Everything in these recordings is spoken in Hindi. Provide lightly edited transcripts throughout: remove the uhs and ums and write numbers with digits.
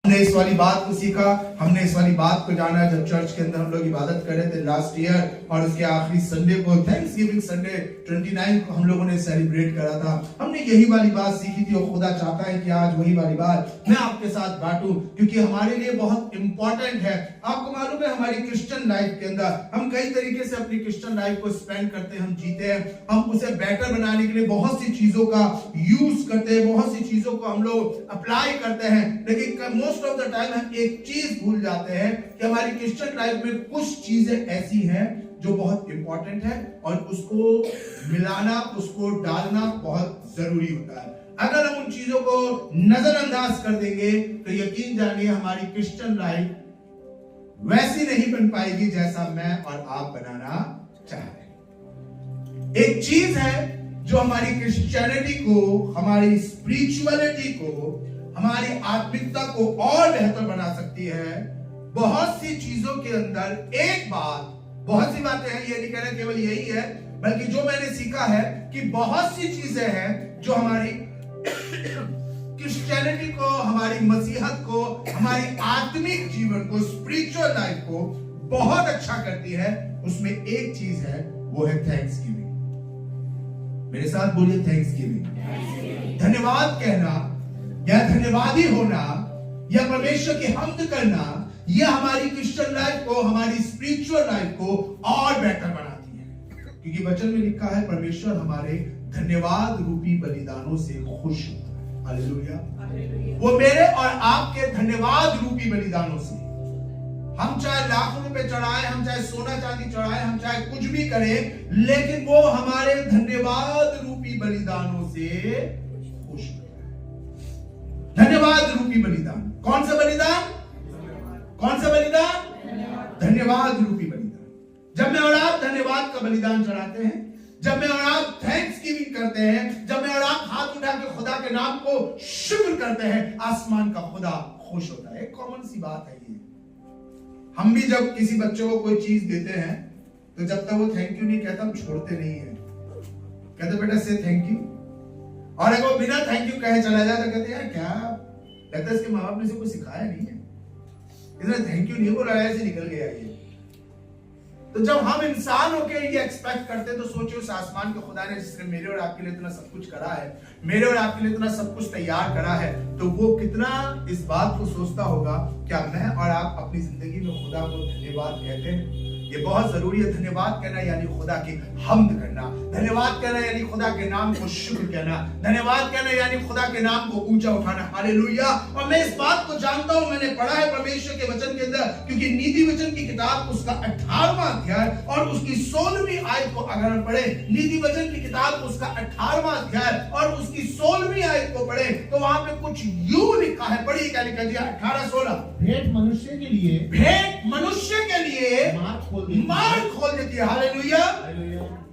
हमने इस वाली बात को सीखा, हमने इस वाली बात को जाना जब चर्च के अंदर हम लोग इबादत कर रहे थे लास्ट ईयर, और उसके आखिरी संडे को थैंक्सगिविंग संडे 29 को हम लोगों ने सेलिब्रेट करा था। हमने यही वाली बात सीखी थी और खुदा चाहता है कि आज वही वाली बात मैं आपके साथ बांटूं, क्योंकि हमारे लिए बहुत इंपॉर्टेंट है। आपको मालूम है हमारी क्रिश्चियन लाइफ के अंदर हम कई तरीके से अपनी क्रिश्चियन लाइफ को स्पेंड करते हैं, हम जीते हैं, हम उसे बेटर बनाने के लिए बहुत सी चीजों का यूज करते हैं, बहुत सी चीजों को हम लोग अप्लाई करते हैं, लेकिन मोस्ट ऑफ द टाइम हम एक चीज भूल जाते हैं कि हमारी क्रिश्चियन लाइफ में कुछ चीजें ऐसी हैं जो बहुत इंपॉर्टेंट है और उसको मिलाना, उसको डालना बहुत जरूरी होता है। अगर हम उन चीजों को नजरअंदाज कर देंगे तो यकीन जानिए हमारी क्रिश्चियन लाइफ वैसी नहीं बन पाएगी जैसा मैं और आप बनाना चाह रहे हैं। एक चीज है जो हमारी क्रिश्चियनिटी को, हमारी स्पिरिचुअलिटी को, हमारी आत्मिकता को और बेहतर बना सकती है। बहुत सी चीजों के अंदर एक बात, बहुत सी बातें हैं, ये नहीं कह रहे केवल यही है, बल्कि जो मैंने सीखा है कि बहुत सी चीजें हैं जो हमारी क्रिश्चियनिटी को, हमारी मसीहत को, हमारी आत्मिक जीवन को, स्पिरिचुअल लाइफ को बहुत अच्छा करती है। उसमें एक चीज है, वो है थैंक्सगिविंग। मेरे साथ बोलिए थैंक्सगिविंग। धन्यवाद कहना या धन्यवादी होना या परमेश्वर की हम्द करना, यह हमारी क्रिश्चियन लाइफ को, हमारी स्पिरिचुअल लाइफ को और बेहतर बनाती है। क्योंकि वचन में लिखा है परमेश्वर हमारे धन्यवाद रूपी बलिदानों से खुश होता है। हालेलुया। वो मेरे और आपके धन्यवाद रूपी बलिदानों से, हम चाहे लाखों रुपए चढ़ाए, हम चाहे सोना चांदी चढ़ाए, हम चाहे कुछ भी करें, लेकिन वो हमारे धन्यवाद रूपी बलिदानों से खुश होता है। धन्यवाद रूपी बलिदान। कौन सा बलिदान? कौन सा बलिदान? धन्यवाद रूपी बलिदान। जब मैं और आप धन्यवाद का बलिदान चढ़ाते हैं, जब मैं और आप थैंक्सगिविंग करते हैं, जब मैं और आप हाथ उठा के खुदा के नाम को शुक्र करते हैं, आसमान का खुदा खुश होता है। एक कॉमन सी बात है ये। हम भी जब किसी बच्चे को कोई चीज देते हैं तो जब तक वो थैंक यू नहीं कहता हम छोड़ते नहीं है। कहते बेटा से थैंक यू, और अगर वो बिना थैंक यू कहे चला जाए तो कहते यार क्या लगता है इसके माँ बाप ने इसे कुछ सिखाया नहीं है, इसने थैंक यू नहीं बोला, ऐसे निकल गया ये। तो जब हम इंसान होके ये एक्सपेक्ट करते तो सोचिए उस आसमान के खुदा ने जिसने मेरे और आपके लिए इतना सब कुछ करा है, मेरे और आपके लिए इतना सब कुछ तैयार करा है, तो वो कितना इस बात को सोचता होगा। क्या मैं और आप अपनी जिंदगी में खुदा को धन्यवाद कहते हैं? ये बहुत जरूरी है। धन्यवाद कहना यानी खुदा की हम्द करना, धन्यवाद कहना यानी खुदा के नाम को शुक्र कहना, धन्यवाद कहना यानी खुदा के नाम को ऊंचा उठाना। हालेलुया। और मैं इस बात को जानता हूं, मैंने पढ़ा है परमेश्वर के वचन के अंदर, क्योंकि नीति वचन की किताब उसका 18वां अध्याय और उसकी 16वीं आयत को अगर हम पढ़े, नीति वचन की किताब उसका 18वां अध्याय और उसकी 16वीं आयत को पढ़े, तो वहां पे कुछ यूं लिखा है। पढ़िए क्या लिखा दिया? 18-16। भेंट मनुष्य के लिए, भेंट मनुष्य के लिए मार्ग खोल देती है। हालेलुया।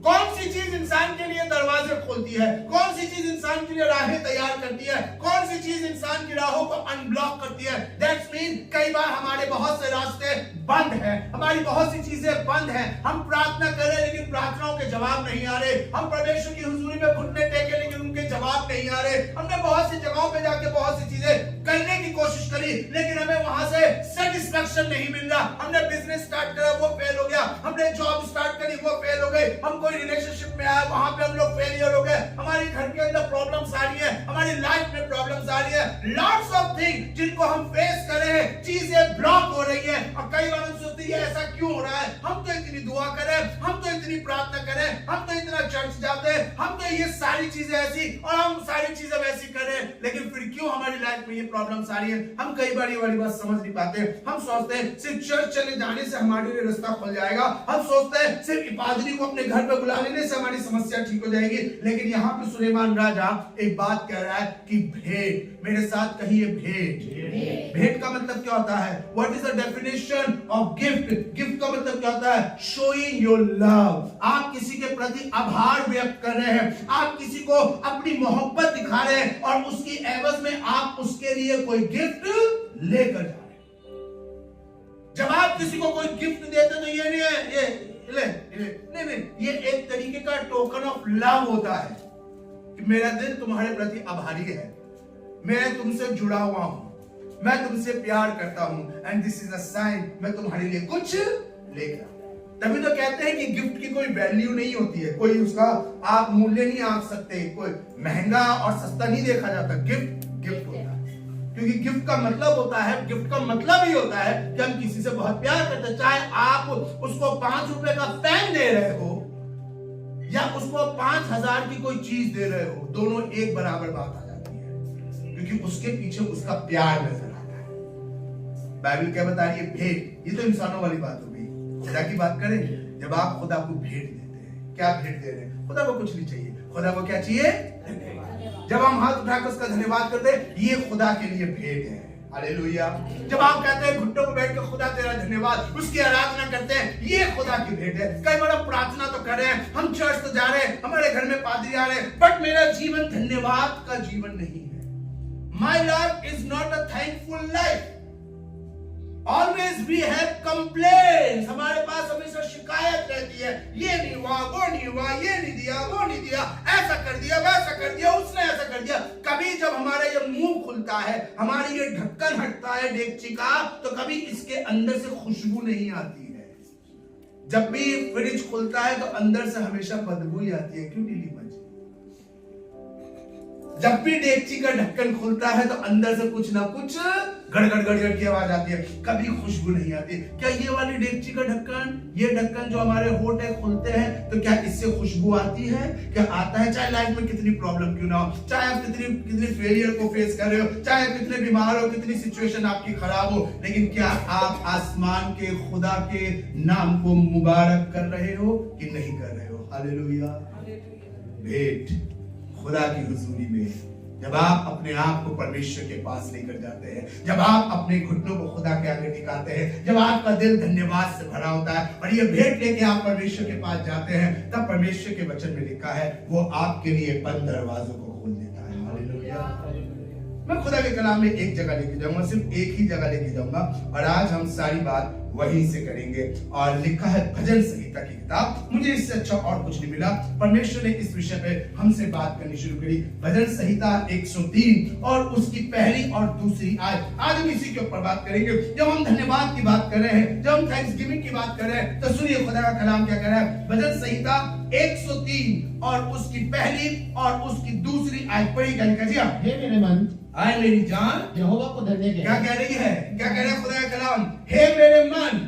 कौन सी चीज इंसान के लिए दरवाजे खोलती है? कौन सी चीज इंसान के लिए राहें तैयार करती है? कौन सी चीज इंसान की राहों को अनब्लॉक करती है? दैट्स मीन कई बार हमारे बहुत से रास्ते बंद हैं, हमारी बहुत सी चीजें बंद हैं। हम प्रार्थना कर रहे लेकिन प्रार्थनाओं के जवाब नहीं आ रहे, हम परमेश्वर की हुजूरी में घुटने टेके लेकिन उनके जवाब नहीं आ रहे। हमने बहुत सी जगहों पे जाके बहुत सी चीजें करने की कोशिश करी लेकिन हमें वहां से सेटिस्फेक्शन नहीं मिल रहा। हमने बिजनेस स्टार्ट करा, वो फेल हो गया, हमने जॉब स्टार्ट करी, वो फेल हो गई, हम कोई रिलेशनशिप में आए, वहां पे हम लोग फेलियर हो गए, हमारे घर के अंदर प्रॉब्लम्स आ रही है, हमारी लाइफ में प्रॉब्लम्स आ रही है, लॉट्स ऑफ थिंग जिनको हम फेस कर रहे हैं, चीजें ब्लॉक हो रही है। और कई बार हम सोचते हैं ऐसा क्यों हो रहा है? हम तो इतनी दुआ करें, हम तो इतनी प्रार्थना करें, हम तो इतना चर्च जाते हैं, हम तो ये सारी चीजें ऐसी और हम सारी चीजें वैसी करें, लेकिन फिर क्यों हमारी लाइफ में ये प्रॉब्लम्स आ रही है? हम कई बार ये वाली बात समझ नहीं पाते। हम सोचते हैं सिर्फ चर्च चले जाने से हमारे लिए रास्ता खुल जाएगा, हम सोचते हैं सिर्फ पादरी को अपने घर पे बुला लेने से हमारी समस्या ठीक हो जाएगी। लेकिन यहाँ पे सुलेमान राजा एक बात कह रहा है कि भेंट, मेरे साथ कहिए भेंट। भेंट का मतलब क्या होता है? What is the definition of gift? Gift का मतलब क्या होता है? Showing your love. आप किसी के प्रति आभार व्यक्त कर रहे हैं, आप किसी को अपनी मोहब्बत दिखा रहे हैं और उसकी एवज में आप उसके लिए कोई गिफ्ट लेकर जा रहे हैं। जब आप किसी को कोई गिफ्ट देते तो ये नहीं है नहीं, ये एक तरीके का टोकन ऑफ लव होता है कि मेरा दिल तुम्हारे प्रति आभारी है, मैं तुमसे जुड़ा हुआ हूं, मैं तुमसे प्यार करता हूं, and this is a sign, मैं तुम्हारे लिए कुछ लेकर आऊं। तभी तो कहते हैं कि गिफ्ट की कोई वैल्यू नहीं होती है, कोई उसका आप मूल्य नहीं आंक सकते, कोई महंगा और सस्ता नहीं देखा जाता। गिफ्ट गिफ्ट होता है, क्योंकि गिफ्ट का मतलब होता है, गिफ्ट का मतलब ही होता है कि हम किसी से बहुत प्यार करते हैं। चाहे आप उसको 5 रुपए का पेन दे रहे हो या उसको 5,000 की कोई चीज दे रहे हो, दोनों एक बराबर बात आ जाती है, क्योंकि उसके पीछे उसका प्यार नजर आता है। बाइबल क्या बता रही है? भेंट। ये तो इंसानों वाली बात हो गई। खुदा की बात करें, जब आप खुदा को भेंट देते हैं, क्या भेंट दे रहे हैं? खुदा को कुछ नहीं चाहिए, खुदा को क्या चाहिए? धन्यवाद। जब हम हाथ उठाकर उसका धन्यवाद करते हैं, ये खुदा के लिए भेंट है। हालेलुया। जब आप कहते हैं घुटनों पर बैठ कर खुदा तेरा धन्यवाद, उसकी आराधना करते हैं, ये खुदा की भेंट है। कई बार प्रार्थना तो कर रहे हैं, हम चर्च तो जा रहे हैं, हमारे घर में पादरी आ रहे हैं, बट मेरा जीवन धन्यवाद का जीवन नहीं है। My life is not a thankful life. Always we have complaints, हमारे पास हमेशा शिकायत रहती है, ये नहीं हुआ, वो नहीं हुआ, ये नहीं दिया, वो नहीं दिया, ऐसा कर दिया, वैसा कर दिया, उसने ऐसा कर दिया। कभी जब हमारा ये मुंह खुलता है, हमारी ये ढक्कन हटता है डेगची का, तो कभी इसके अंदर से खुशबू नहीं आती है। जब भी फ्रिज खुलता है तो अंदर से हमेशा बदबू ही आती है। क्यों नीली मंच? जब भी डेगची का ढक्कन खुलता है तो अंदर से कुछ ना कुछ गड़गड़ गड़गड़ की आवाज आती है, कभी खुशबू नहीं आती। क्या ये वाली डेगची का ढक्कन, ये ढक्कन जो हमारे होठ है खुलते हैं, तो क्या इससे खुशबू आती है? क्या आता है? चाहे लाइफ में कितनी प्रॉब्लम क्यों ना हो, चाहे आप कितनी फेलियर को फेस कर रहे हो, चाहे आप कितने बीमार हो, कितनी सिचुएशन आपकी खराब हो, लेकिन क्या आप आसमान के खुदा के नाम को मुबारक कर रहे हो कि नहीं कर रहे हो? हालेलुया। भेंट खुदा की हुजूरी में, जब आप अपने आप को परमेश्वर के पास लेकर जाते हैं, जब आप अपने घुटनों को खुदा के आगे टिकाते हैं, जब आपका दिल धन्यवाद से भरा होता है और ये भेंट लेके आप परमेश्वर के पास जाते हैं, तब परमेश्वर के वचन में लिखा है वो आपके लिए बंद दरवाजों को खोल देता है। हालेलुया। मैं खुदा के कलाम में एक जगह लेके जाऊंगा, सिर्फ एक ही जगह लेके जाऊंगा, और आज हम सारी बात वहीं से करेंगे। और लिखा है भजन संहिता की किताब। मुझे इससे अच्छा और कुछ नहीं मिला। परमेश्वर ने इस विषय पे हमसे बात करनी शुरू करी। भजन संहिता 103 और उसकी पहली और दूसरी आयत। आज हम इसी के ऊपर बात करेंगे। जब हम धन्यवाद की बात कर रहे हैं, जब हम थैंक्सगिविंग की बात कर रहे हैं, तो सुनिए खुदा का कलाम क्या कह रहा है। भजन संहिता 103 और उसकी पहली और उसकी दूसरी आयत पढ़ी गई। हे मेरे मन, आए मेरी जान यहोवा को धन्य कह। क्या कह रही है? क्या कह रहा है खुदा का कलाम? हे मेरे मन।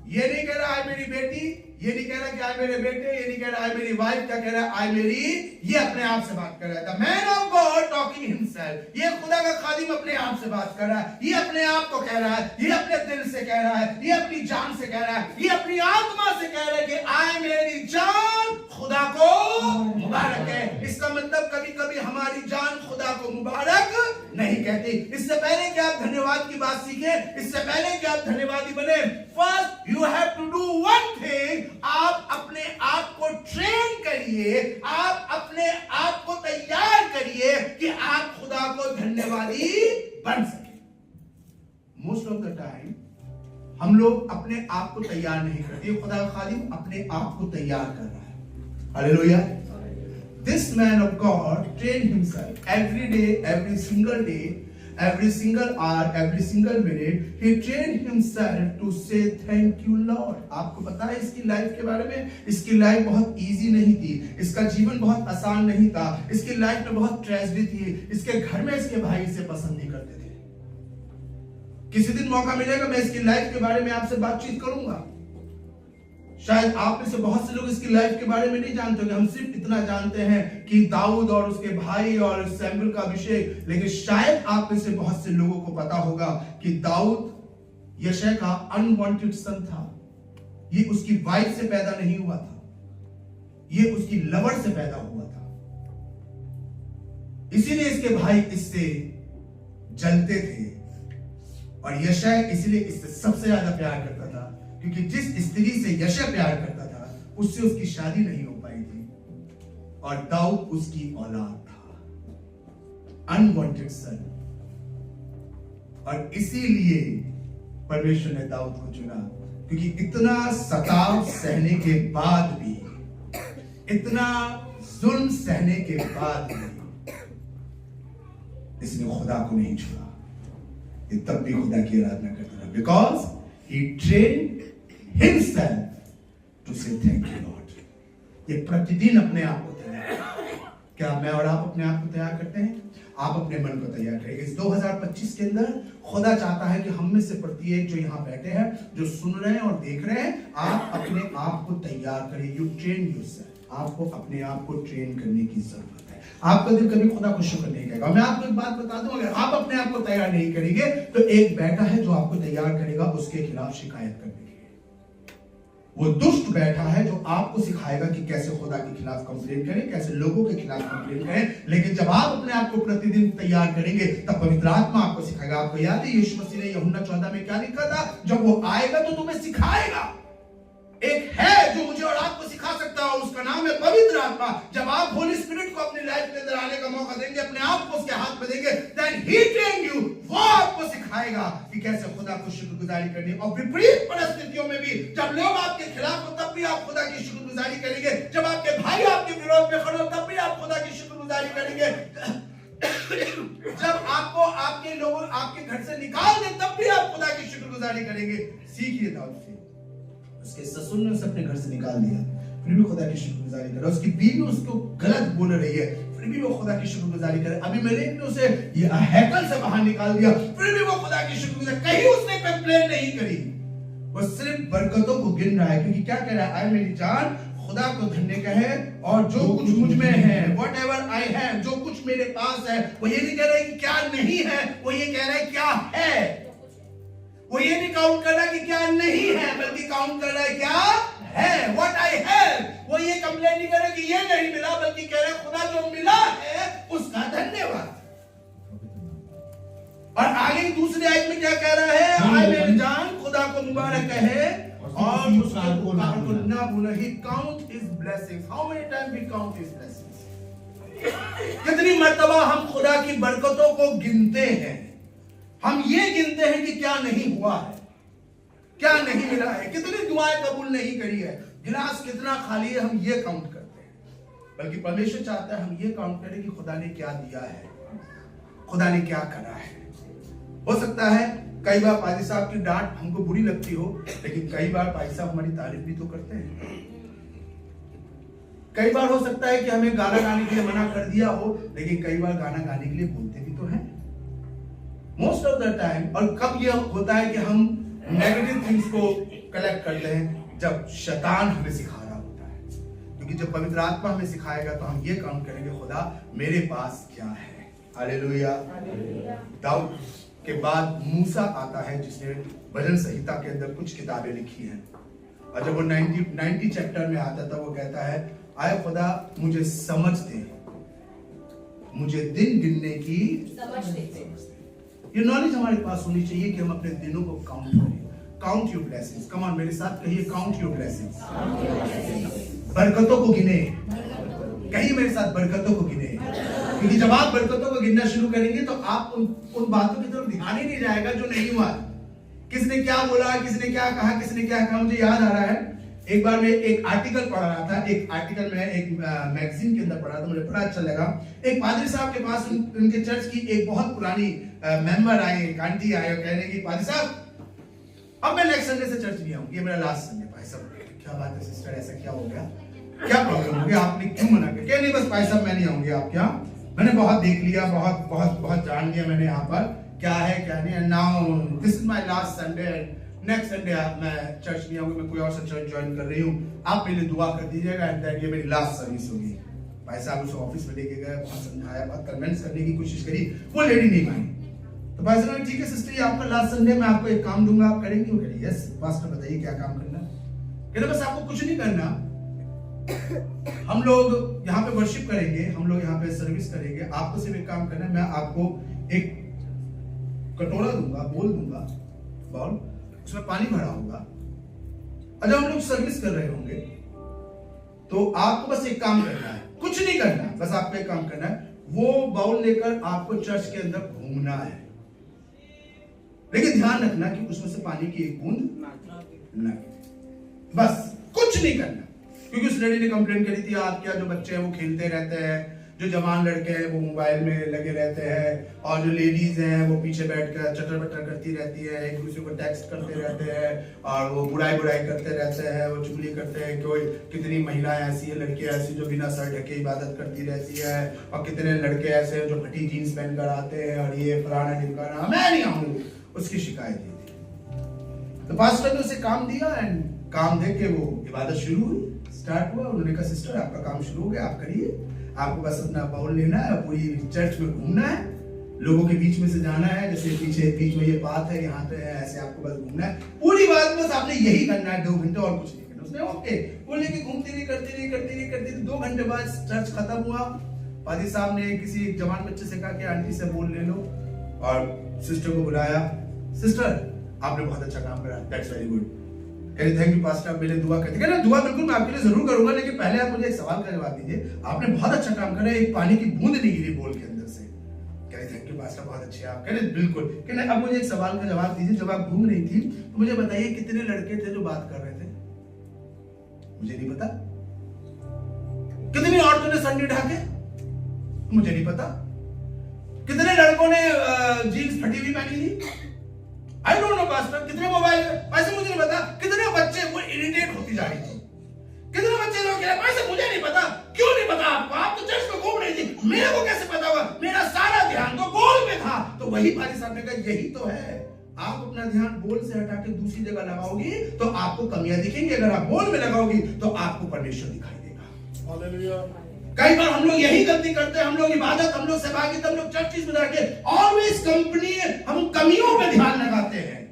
ये नहीं कह रहा है मेरी बेटी, ये नहीं कह रहा कि आए मेरे बेटे, ये नहीं कह रहा है मेरी वाइफ, क्या कह रहा है? आए मेरी, ये अपने आप से बात कर रहा था। Man of God talking himself. ये खुदा का खादिम अपने आप से बात कर रहा है, ये अपने आप को कह रहा है, ये अपने दिल से कह रहा है, ये अपनी जान से कह रहा है, ये अपनी आत्मा से कह रहा है कि आए मेरी जान खुदा को मुबारक है। इसका मतलब कभी कभी हमारी जान खुदा को मुबारक नहीं कहती। इससे पहले कि आप धन्यवाद की बात सीखे, इससे पहले कि आप धन्यवादी बने, first you have to do one thing. आप अपने आप को ट्रेन करिए, आप अपने आप को तैयार करिए कि आप खुदा को धन्यवादी बन सके। मोस्ट ऑफ द टाइम हम लोग अपने आप को तैयार नहीं करते, खुदा का खादिम अपने आप को तैयार कर रहा है। Hallelujah. This man of God trained himself every day, every single day, every single hour, every single minute. He trained himself to say thank you Lord. आपको पता है इसकी लाइफ के बारे में? इसकी लाइफ बहुत इजी नहीं थी, इसका जीवन बहुत आसान नहीं था, इसकी लाइफ में बहुत ट्रेजेडी थी। इसके घर में इसके भाई इसे पसंद नहीं करते थे। किसी दिन मौका मिलेगा मैं इसकी लाइफ के बारे में आपसे बातचीत करूंगा। शायद आप में से बहुत से लोग इसकी लाइफ के बारे में नहीं जानते होंगे। हम सिर्फ इतना जानते हैं कि दाऊद और उसके भाई और सैमुएल का अभिषेक, लेकिन शायद आप में से बहुत से लोगों को पता होगा कि दाऊद यशै का अनवांटेड सन था। ये उसकी वाइफ से पैदा नहीं हुआ था, ये उसकी लवर से पैदा हुआ था। इसीलिए इसके भाई इससे जलते थे और यशै इसलिए इससे सबसे ज्यादा प्यार करता था, क्योंकि जिस स्त्री से यशै प्यार करता था उससे उसकी शादी नहीं हो पाई थी और दाऊद उसकी औलाद था, अनवांटेड सन। और इसीलिए परमेश्वर ने दाऊद को चुना, क्योंकि इतना सताव सहने के बाद भी, इतना जुल्म सहने के बाद भी इसने खुदा को नहीं छोड़ा। ये तब भी खुदा की आराधना करता रहा, because he train himself to say thank you Lord. ये प्रतिदिन अपने आप को तैयार, क्या मैं और आप अपने आप को तैयार करते हैं? आप अपने मन को तैयार करेंगे। इस 2025 के अंदर खुदा चाहता है कि हम में से प्रत्येक जो यहाँ बैठे हैं, जो सुन रहे हैं और देख रहे हैं, आप अपने आप को तैयार करें। You train yourself. आपको अपने आप को ट्रेन करने की जरूरत है। आपका दिल कभी खुदा को शुक्र नहीं करेगा। मैं आपको एक बात बता दूं, अगर आप अपने आप को तैयार नहीं करेंगे तो एक बैठा है जो आपको तैयार करेगा उसके खिलाफ शिकायत करने के लिए। वो दुष्ट बैठा है जो आपको सिखाएगा कि कैसे खुदा के खिलाफ कंप्लेन करें, कैसे लोगों के खिलाफ कंप्लेन करें। लेकिन जब आप अपने आप को प्रतिदिन तैयार करेंगे तब पवित्र आत्मा आपको सिखाएगा। आपको याद है यीशु मसीह ने यूहन्ना 14 में क्या लिखा था? जब वो आएगा तो तुम्हें सिखाएगा। एक है जो मुझे और आपको सिखा सकता है, उसका नाम है पवित्र आत्मा। जब आप होली स्पिरिट को अपनी लाइफ के अंदर आने का मौका देंगे, अपने आप को उसके हाथ में देंगे, देन ही ट्रेन यू। वो आपको सिखाएगा कि कैसे खुदा को शुक्रगुजारी करनी। और विपरीत परिस्थितियों में भी जब लोग आपके खिलाफ हो तब भी आप खुदा की शुक्रगुजारी करेंगे। जब आपके भाई आपके विरोध में खड़े हो तब भी आप खुदा की शुक्रगुजारी करेंगे। जब आपको आपके लोग आपके घर से निकाल दे तब भी आप खुदा की शुक्रगुजारी करेंगे। सीखिए दाऊद से। उसके ससुर ने उसे अपने घर से निकाल दिया, फिर भी खुदा की शुक्रगुजारी करे। उसकी बीवी उसको गलत बोल रही है, फिर भी वो खुदा की शुक्रगुजारी करे। अबीमेलेक ने उसे हैकल से बाहर निकाल दिया, फिर भी वो खुदा की शुक्रगुजारी, कहीं उसने कंप्लेन नहीं करी। वो सिर्फ बरकतों को गिन रहा है, क्योंकि क्या कह रहा है? आए मेरी जान खुदा को धन्य कहे और जो कुछ मुझ में है, व्हाटएवर आई हैव, जो कुछ मेरे पास है। वो ये नहीं कह रहा है कि क्या नहीं है, वो ये कह रहा है क्या है। वो ये नहीं काउंट कर रहा है कि क्या नहीं है, बल्कि काउंट कर रहा है क्या है। What I have. वो ये कंप्लेन नहीं कर रहा कि ये नहीं मिला, बल्कि कह रहा है खुदा जो मिला है उसका धन्यवाद। और आगे दूसरे आयत में क्या कह रहा है? आए मेरी जान खुदा को मुबारक कहे और उसके पुकार को ना भूले। He count his blessings. How many times we count his blessings? कितनी मर्तबा हम खुदा की बरकतों को गिनते हैं। हम ये गिनते हैं कि क्या नहीं हुआ है, क्या नहीं मिला है, कितनी दुआएं कबूल नहीं करी है, गिलास कितना खाली है, हम ये काउंट करते हैं। बल्कि परमेश्वर चाहता है हम ये काउंट करें कि खुदा ने क्या दिया है, खुदा ने क्या करा है। हो सकता है कई बार पाजी साहब की डांट हमको बुरी लगती हो, लेकिन कई बार पाजी साहब हमारी तारीफ भी तो करते हैं। कई बार हो सकता है कि हमें गाना गाने के लिए मना कर दिया हो, लेकिन कई बार गाना गाने के लिए बोलते भी तो हैं मोस्ट ऑफ द टाइम। और कब यह होता है कि हम नेगेटिव थिंग्स को कलेक्ट करते हैं? जब शैतान हमें सिखा रहा होता है। क्योंकि जब पवित्र आत्मा हमें सिखाएगा तो हम ये काउंट करेंगे खुदा मेरे पास क्या है। हालेलुया। दाऊद के बाद मूसा आता है जिसने भजन संहिता के अंदर कुछ किताबें लिखी हैं। और जब वो 90 चैप्टर में आता था, वो कहता है आए खुदा मुझे समझ दे, मुझे दिन गिनने की समझ दे। ये नॉलेज हमारे पास होनी चाहिए कि हम अपने दिनों को काउंट करें। Count your blessings. Come on मेरे साथ कहिए काउंट योर ब्लेसिंग्स। बरकतों को गिने। कहिए मेरे साथ बरकतों को गिने। क्योंकि जब आप बरकतों को गिनना शुरू करेंगे तो आप उन बातों की तरफ ध्यान ही नहीं जाएगा जो नहीं हुआ। किसने क्या बोला, किसने क्या कहा, किसने क्या कहा। मुझे याद आ रहा है एक बार मैं एक आर्टिकल पढ़ रहा था, एक आर्टिकल में एक मैगजीन के अंदर पढ़ा था, मुझे बड़ा अच्छा लगा। एक पादरी साहब के पास उनके चर्च की एक बहुत पुरानी मेंबर आई, एक आंटी आई और कह रही कि पादरी साहब अब मैं नेक्स्ट संडे से चर्च नहीं आऊंगी, ये मेरा लास्ट संडे। भाई साहब क्या बात है सिस्टर, ऐसा क्या हो गया, क्या प्रॉब्लम हो गया, आपने क्यों मना किया? क्या नहीं बस भाई साहब मैं नहीं आऊंगी। आप क्या, मैंने बहुत देख लिया, बहुत बहुत बहुत जान लिया मैंने यहाँ पर क्या है क्या नहीं। Now this is my last Sunday, next Sunday मैं चर्च नहीं आऊंगी, मैं कोई और सा चर्च ज्वाइन कर रही हूँ, आप मेरे लिए दुआ कर दीजिएगा एंड दैट ये मेरी लास्ट सर्विस होगी। भाई साहब उसे ऑफिस में लेके गए, बहुत समझाया, बहुत कन्विंस करने की कोशिश करी, वो लेडी नहीं मानी। तो भाई साहब ठीक है सिस्टर, ये आपका लास्ट संडे, मैं आपको एक काम दूंगा, आप करेंगे? वो करिए यस पास्टर बताइए क्या काम करना। कहते बस आपको कुछ नहीं करना, हम लोग यहाँ पे वर्शिप करेंगे, हम लोग यहाँ पे सर्विस करेंगे, आपको सिर्फ एक काम करना है, मैं आपको एक कटोरा दूंगा, बोल दूंगा, बाउल, उसमें पानी भरा होगा, और जब हम लोग सर्विस कर रहे होंगे तो आपको बस एक काम करना है, कुछ नहीं करना, बस आपको एक काम करना है, वो बाउल लेकर आपको चर्च के अंदर घूमना है, लेकिन ध्यान रखना कि उसमें से पानी की एक बूंद ना गिरे, बस कुछ नहीं करना। क्योंकि उस लेडी ने कंप्लेन करी थी, आप क्या जो बच्चे हैं वो खेलते रहते हैं, जो जवान लड़के हैं वो मोबाइल में लगे रहते हैं, और जो लेडीज हैं वो पीछे बैठकर चटर बटर करती रहती है, एक दूसरे को टेक्स्ट करते रहते हैं, और वो बुराई करते रहते हैं, वो चुगली करते हैं। कोई कितनी महिलाएं ऐसी है, लड़कियां ऐसी जो बिना सर ढके इबादत करती रहती है, और कितने लड़के ऐसे हैं जो फटी जीन्स पहनकर आते हैं और ये फलाना ढिमकाना, मैं नहीं आऊँ, उसकी शिकायत दी थी। तो पास्टर ने उसे काम दिया, एंड काम दे के वो इबादत शुरू हुई, स्टार्ट हुआ। उन्होंने कहा सिस्टर आपका काम शुरू हो गया, आप करिए, आपको बस अपना बाउल लेना है, पूरी चर्च में घूमना है, लोगों के बीच में से जाना है, जैसे पीछे बीच में ये बात है, यहाँ पे है, ऐसे आपको बस घूमना है, पूरी बात बस आपने यही करना है 2 घंटे, और कुछ नहीं करना। उसने ओके वो लेके घूमती रही, करती रही। 2 घंटे बाद चर्च खत्म हुआ, पादी साहब ने किसी जवान बच्चे से कहा कि आंटी से बोल ले लो, और सिस्टर को बुलाया, सिस्टर आपने बहुत अच्छा काम करा, दैट्स वेरी गुड, कहते थैंक यू पास्टर, आप मेरे दुआ करते। कहना दुआ बिल्कुल मैं आपके लिए जरूर करूंगा, लेकिन पहले आप मुझे एक सवाल का जवाब दीजिए, आपने बहुत अच्छा काम करा, एक पानी की बूंद नहीं गिरी बोल के अंदर से। कहते थैंक यू पास्टर, बहुत अच्छे आप। कहते बिल्कुल। कहते अब मुझे एक सवाल का जवाब दीजिए, जब आप घूम रही थी तो मुझे बताइए कितने लड़के थे जो बात कर रहे थे? मुझे नहीं पता। कितनी औरतों ने सर नहीं ढाके? मुझे नहीं पता। कितने लड़कों ने जीन्स फटी हुई पहनी थी? I don't know pastor. कितने मोबाइल, ऐसे मुझे नहीं पता। कितने बच्चे वो इरिटेट होती जा रही थी, कितने बच्चे लोग कह रहे ऐसे मुझे नहीं पता। क्यों नहीं पता आपको? आप तो चर्च में घूम रही थी, मेरे को कैसे पता हुआ? मेरा सारा ध्यान तो गोल में था। तो वही पाजी साहब ने कहा यही तो है, आप अपना ध्यान बोल से हटा के दूसरी जगह लगाओगी तो आपको कमियां दिखेंगी, अगर आप बोल में लगाओगी तो आपको परमेश्वर दिखाई देगा। हालेलुया। कई बार हम लोग यही गलती करते हैं, हम लोग इबादत, हम लोग सहभागिता, हम लोग चर्चिस में जाके ऑलवेज कंपनी, हम कमियों पे ध्यान लगाते हैं,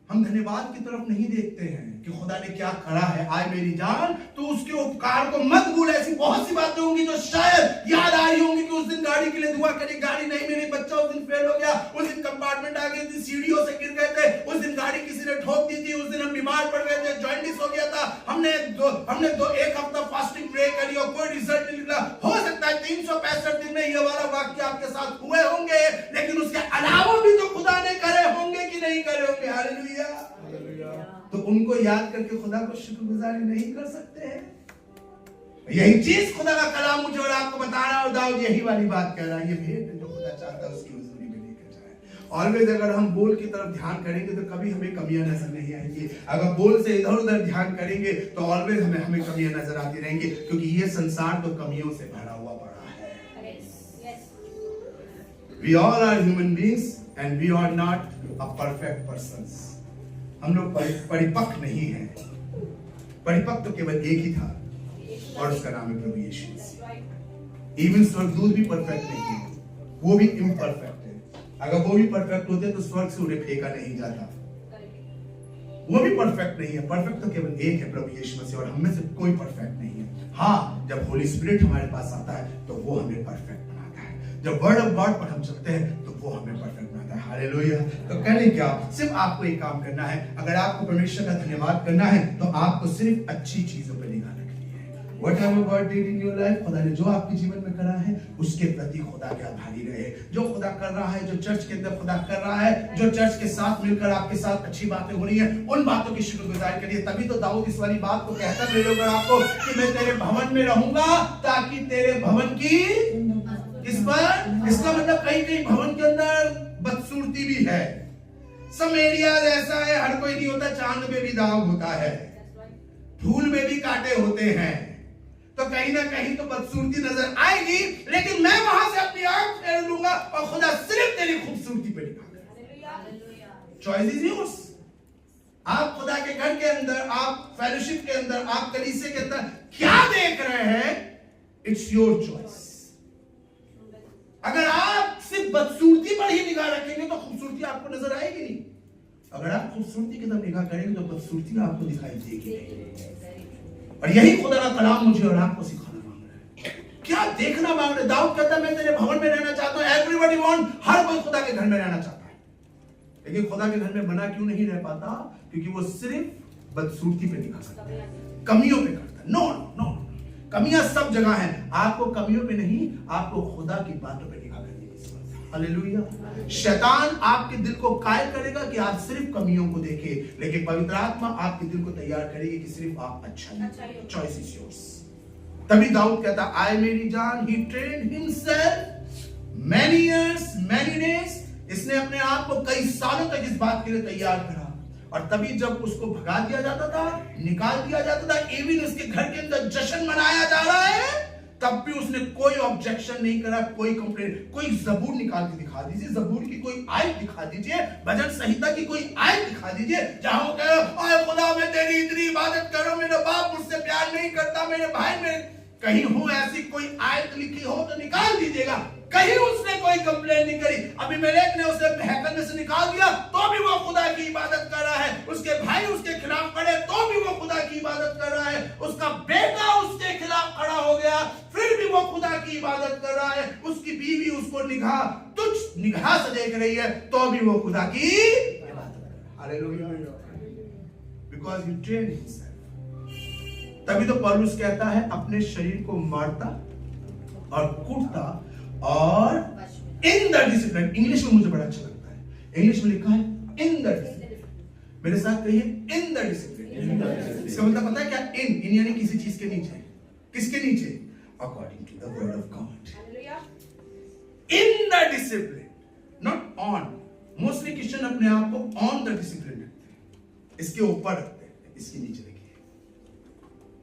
हम धन्यवाद की तरफ नहीं देखते हैं कि खुदा ने क्या करा है। आए मेरी जान, तो उसके उपकार को मत भूल। ऐसी बहुत सी बातें होंगी जो शायद याद आ रही होंगी कि उस दिन गाड़ी के लिए दुआ करी, गाड़ी नहीं मिली, बच्चा उस दिन फेल हो गया, उस दिन कंपार्टमेंट आ गई थी, सीढ़ियों से गिर गए थे, उस दिन गाड़ी किसी ने ठोक दी थी, उस दिन हम बीमार पड़ गए थे, जॉइंटिस हो गया था, हमने एक हफ्ता फास्टिंग प्रे करी और कोई रिजल्ट नहीं निकला। हो सकता है 365 दिन में ये वाला वाक्य आपके साथ हुए होंगे, लेकिन उसके अलावा भी तो खुदा ने करे होंगे कि नहीं करे होंगे। हालेलुया। तो उनको याद करके खुदा को शुक्रगुजारी नहीं कर सकते हैं? यही चीज खुदा का कलाम मुझे और आपको बता रहा है, और दाऊद यही वाली बात कह रहा है, ये भेंट जो खुदा चाहता है उसकी हुजूरी में लेकर जाए। ऑलवेज अगर हम बोल की तरफ ध्यान करेंगे तो कभी हमें कमियां नजर नहीं आएंगी। अगर बोल से इधर उधर ध्यान करेंगे तो ऑलवेज हमें कमियां नजर आती रहेंगी, क्योंकि ये संसार तो कमियों से भरा हुआ पड़ा है। We all are human beings and we are not a perfect persons. हम लोग परिपक्व नहीं हैं। परिपक्व तो केवल एक ही था, और उसका नाम है प्रभु यीशु मसीह। इवन स्वर्गदूत भी परफेक्ट नहीं है, वो भी इम्परफेक्ट है। अगर वो भी परफेक्ट होते तो स्वर्ग से उन्हें फेंका नहीं जाता। वो भी परफेक्ट नहीं है। परफेक्ट तो केवल एक है, प्रभु यीशु मसीह, और हम में से कोई परफेक्ट नहीं है। हाँ, जब होली स्पिरिट हमारे पास आता है तो वो हमें परफेक्ट बनाता है। जब वर्ड ऑफ गॉड पर हम चलते हैं तो वो हमें परफेक्ट बनाता है। हालेलुया। तो कहने क्या, सिर्फ आपको एक काम करना है। अगर आपको परमेश्वर का धन्यवाद करना है तो आपको सिर्फ अच्छी चीजों पर निगाह रखनी है। Whatever God did in your life, खुदा ने जो आपके जीवन में करा है उसके प्रति खुदा के आभारी रहे। जो खुदा कर रहा है, जो चर्च के अंदर खुदा कर रहा है, जो चर्च के साथ मिलकर आपके साथ अच्छी बातें हो रही है, उन बातों की शुक्रगुजारी करिए। तभी तो दाऊद इस वाली बात को कहता मेरे ऊपर आपको कि मैं तेरे भवन में रहूंगा ताकि तेरे भवन की इस पर, इसका मतलब कई भवन के अंदर बदसूरती भी है। सब एरिया ऐसा है, हर कोई नहीं होता, चांद में भी दाग होता है, फूल में भी कांटे होते हैं, तो कहीं ना कहीं तो बदसूरती नजर आएगी, लेकिन मैं वहां से अपनी आंख फेर लूंगा और खुदा सिर्फ तेरी खूबसूरती पे निगाह। Choice is yours. आप खुदा के घर के अंदर, आप फेलोशिप के अंदर, आप कलीसिया के अंदर क्या देख रहे हैं, इट्स योर चॉइस। अगर आप सिर्फ बदसूरती पर ही निगाह रखेंगे तो खूबसूरती आपको नजर आएगी नहीं। अगर आप खूबसूरती की तरफ निगाह करेंगे तो बदसूरती आपको दिखाई देगी नहीं। और यही खुदा का कलाम मुझे और आपको सिखाना मांग रहा है। क्या देखना मांग रहे? दाऊद कहता है मैं तेरे भवन में रहना चाहता हूं। एवरीबॉडी वांट, हर कोई खुदा के घर में रहना चाहता है, लेकिन खुदा के घर में बना क्यों नहीं रह पाता? क्योंकि वो सिर्फ बदसूरती पे निगाह करता है, कमियों पे करता है। नो नो नो, कमियां सब जगह हैं। आपको कमियों पे नहीं, आपको खुदा की बातों पे निगाह करनी है। हालेलुया। शैतान आपके दिल को कायल करेगा कि आप सिर्फ कमियों को देखें, लेकिन पवित्र आत्मा आपके दिल को तैयार करेगी कि सिर्फ आप अच्छा ही। Choice is yours. तभी दाऊद कहता, आए मेरी जान, he train himself many years many days, इसने अपने आप को कई सालों तक इस बात के लिए तैयार करा। और तभी जब उसको भगा दिया जाता था, निकाल दिया जाता था, इवन उसके घर के अंदर जश्न मनाया जा रहा है, तब भी उसने कोई ऑब्जेक्शन नहीं करा, कोई कंप्लेन। कोई जबूर निकाल के दिखा दीजिए, जबूर की कोई आयत दिखा दीजिए, भजन संहिता की कोई आयत दिखा दीजिए जहां वो कहे, ओए खुदा मैं तेरी इतनी इबादत कर रहा हूं, मेरा बाप मुझसे प्यार नहीं करता, मेरे भाई मेरे, कहीं हो ऐसी कोई आयत लिखी हो तो निकाल दीजिएगा। कहीं उसने कोई कंप्लेन नहीं करी। अबीमेलेक ने उसे हैकल में से निकाल दिया तो भी वो खुदा की इबादत कर रहा है, उसके भाई उसके खिलाफ खड़े तो भी वो खुदा की इबादत कर रहा है, उसका बेटा उसके खिलाफ खड़ा हो गया फिर भी वो खुदा की इबादत कर रहा है, उसकी बीवी उसको तुच्छ निगाह से देख रही है तो भी वो खुदा की इबादत कर रहा है। Hallelujah, because he trained himself. तभी तो पौलुस कहता है, अपने शरीर को मारता और कूटता और इन द डिसिप्लिन। इंग्लिश में मुझे बड़ा अच्छा लगता है, इंग्लिश में लिखा है इन द डिसिप्लिन। मेरे साथ कहिए इन द डिसिप्लिन। इसका मतलब पता है क्या? इन यानी किसी चीज के नीचे। किसके नीचे? According to the word of God. In the discipline, not on. Mostly Christian अपने आप को ऑन द डिसिप्लिन रखते हैं, इसके ऊपर रखते हैं, इसके नीचे रखिए।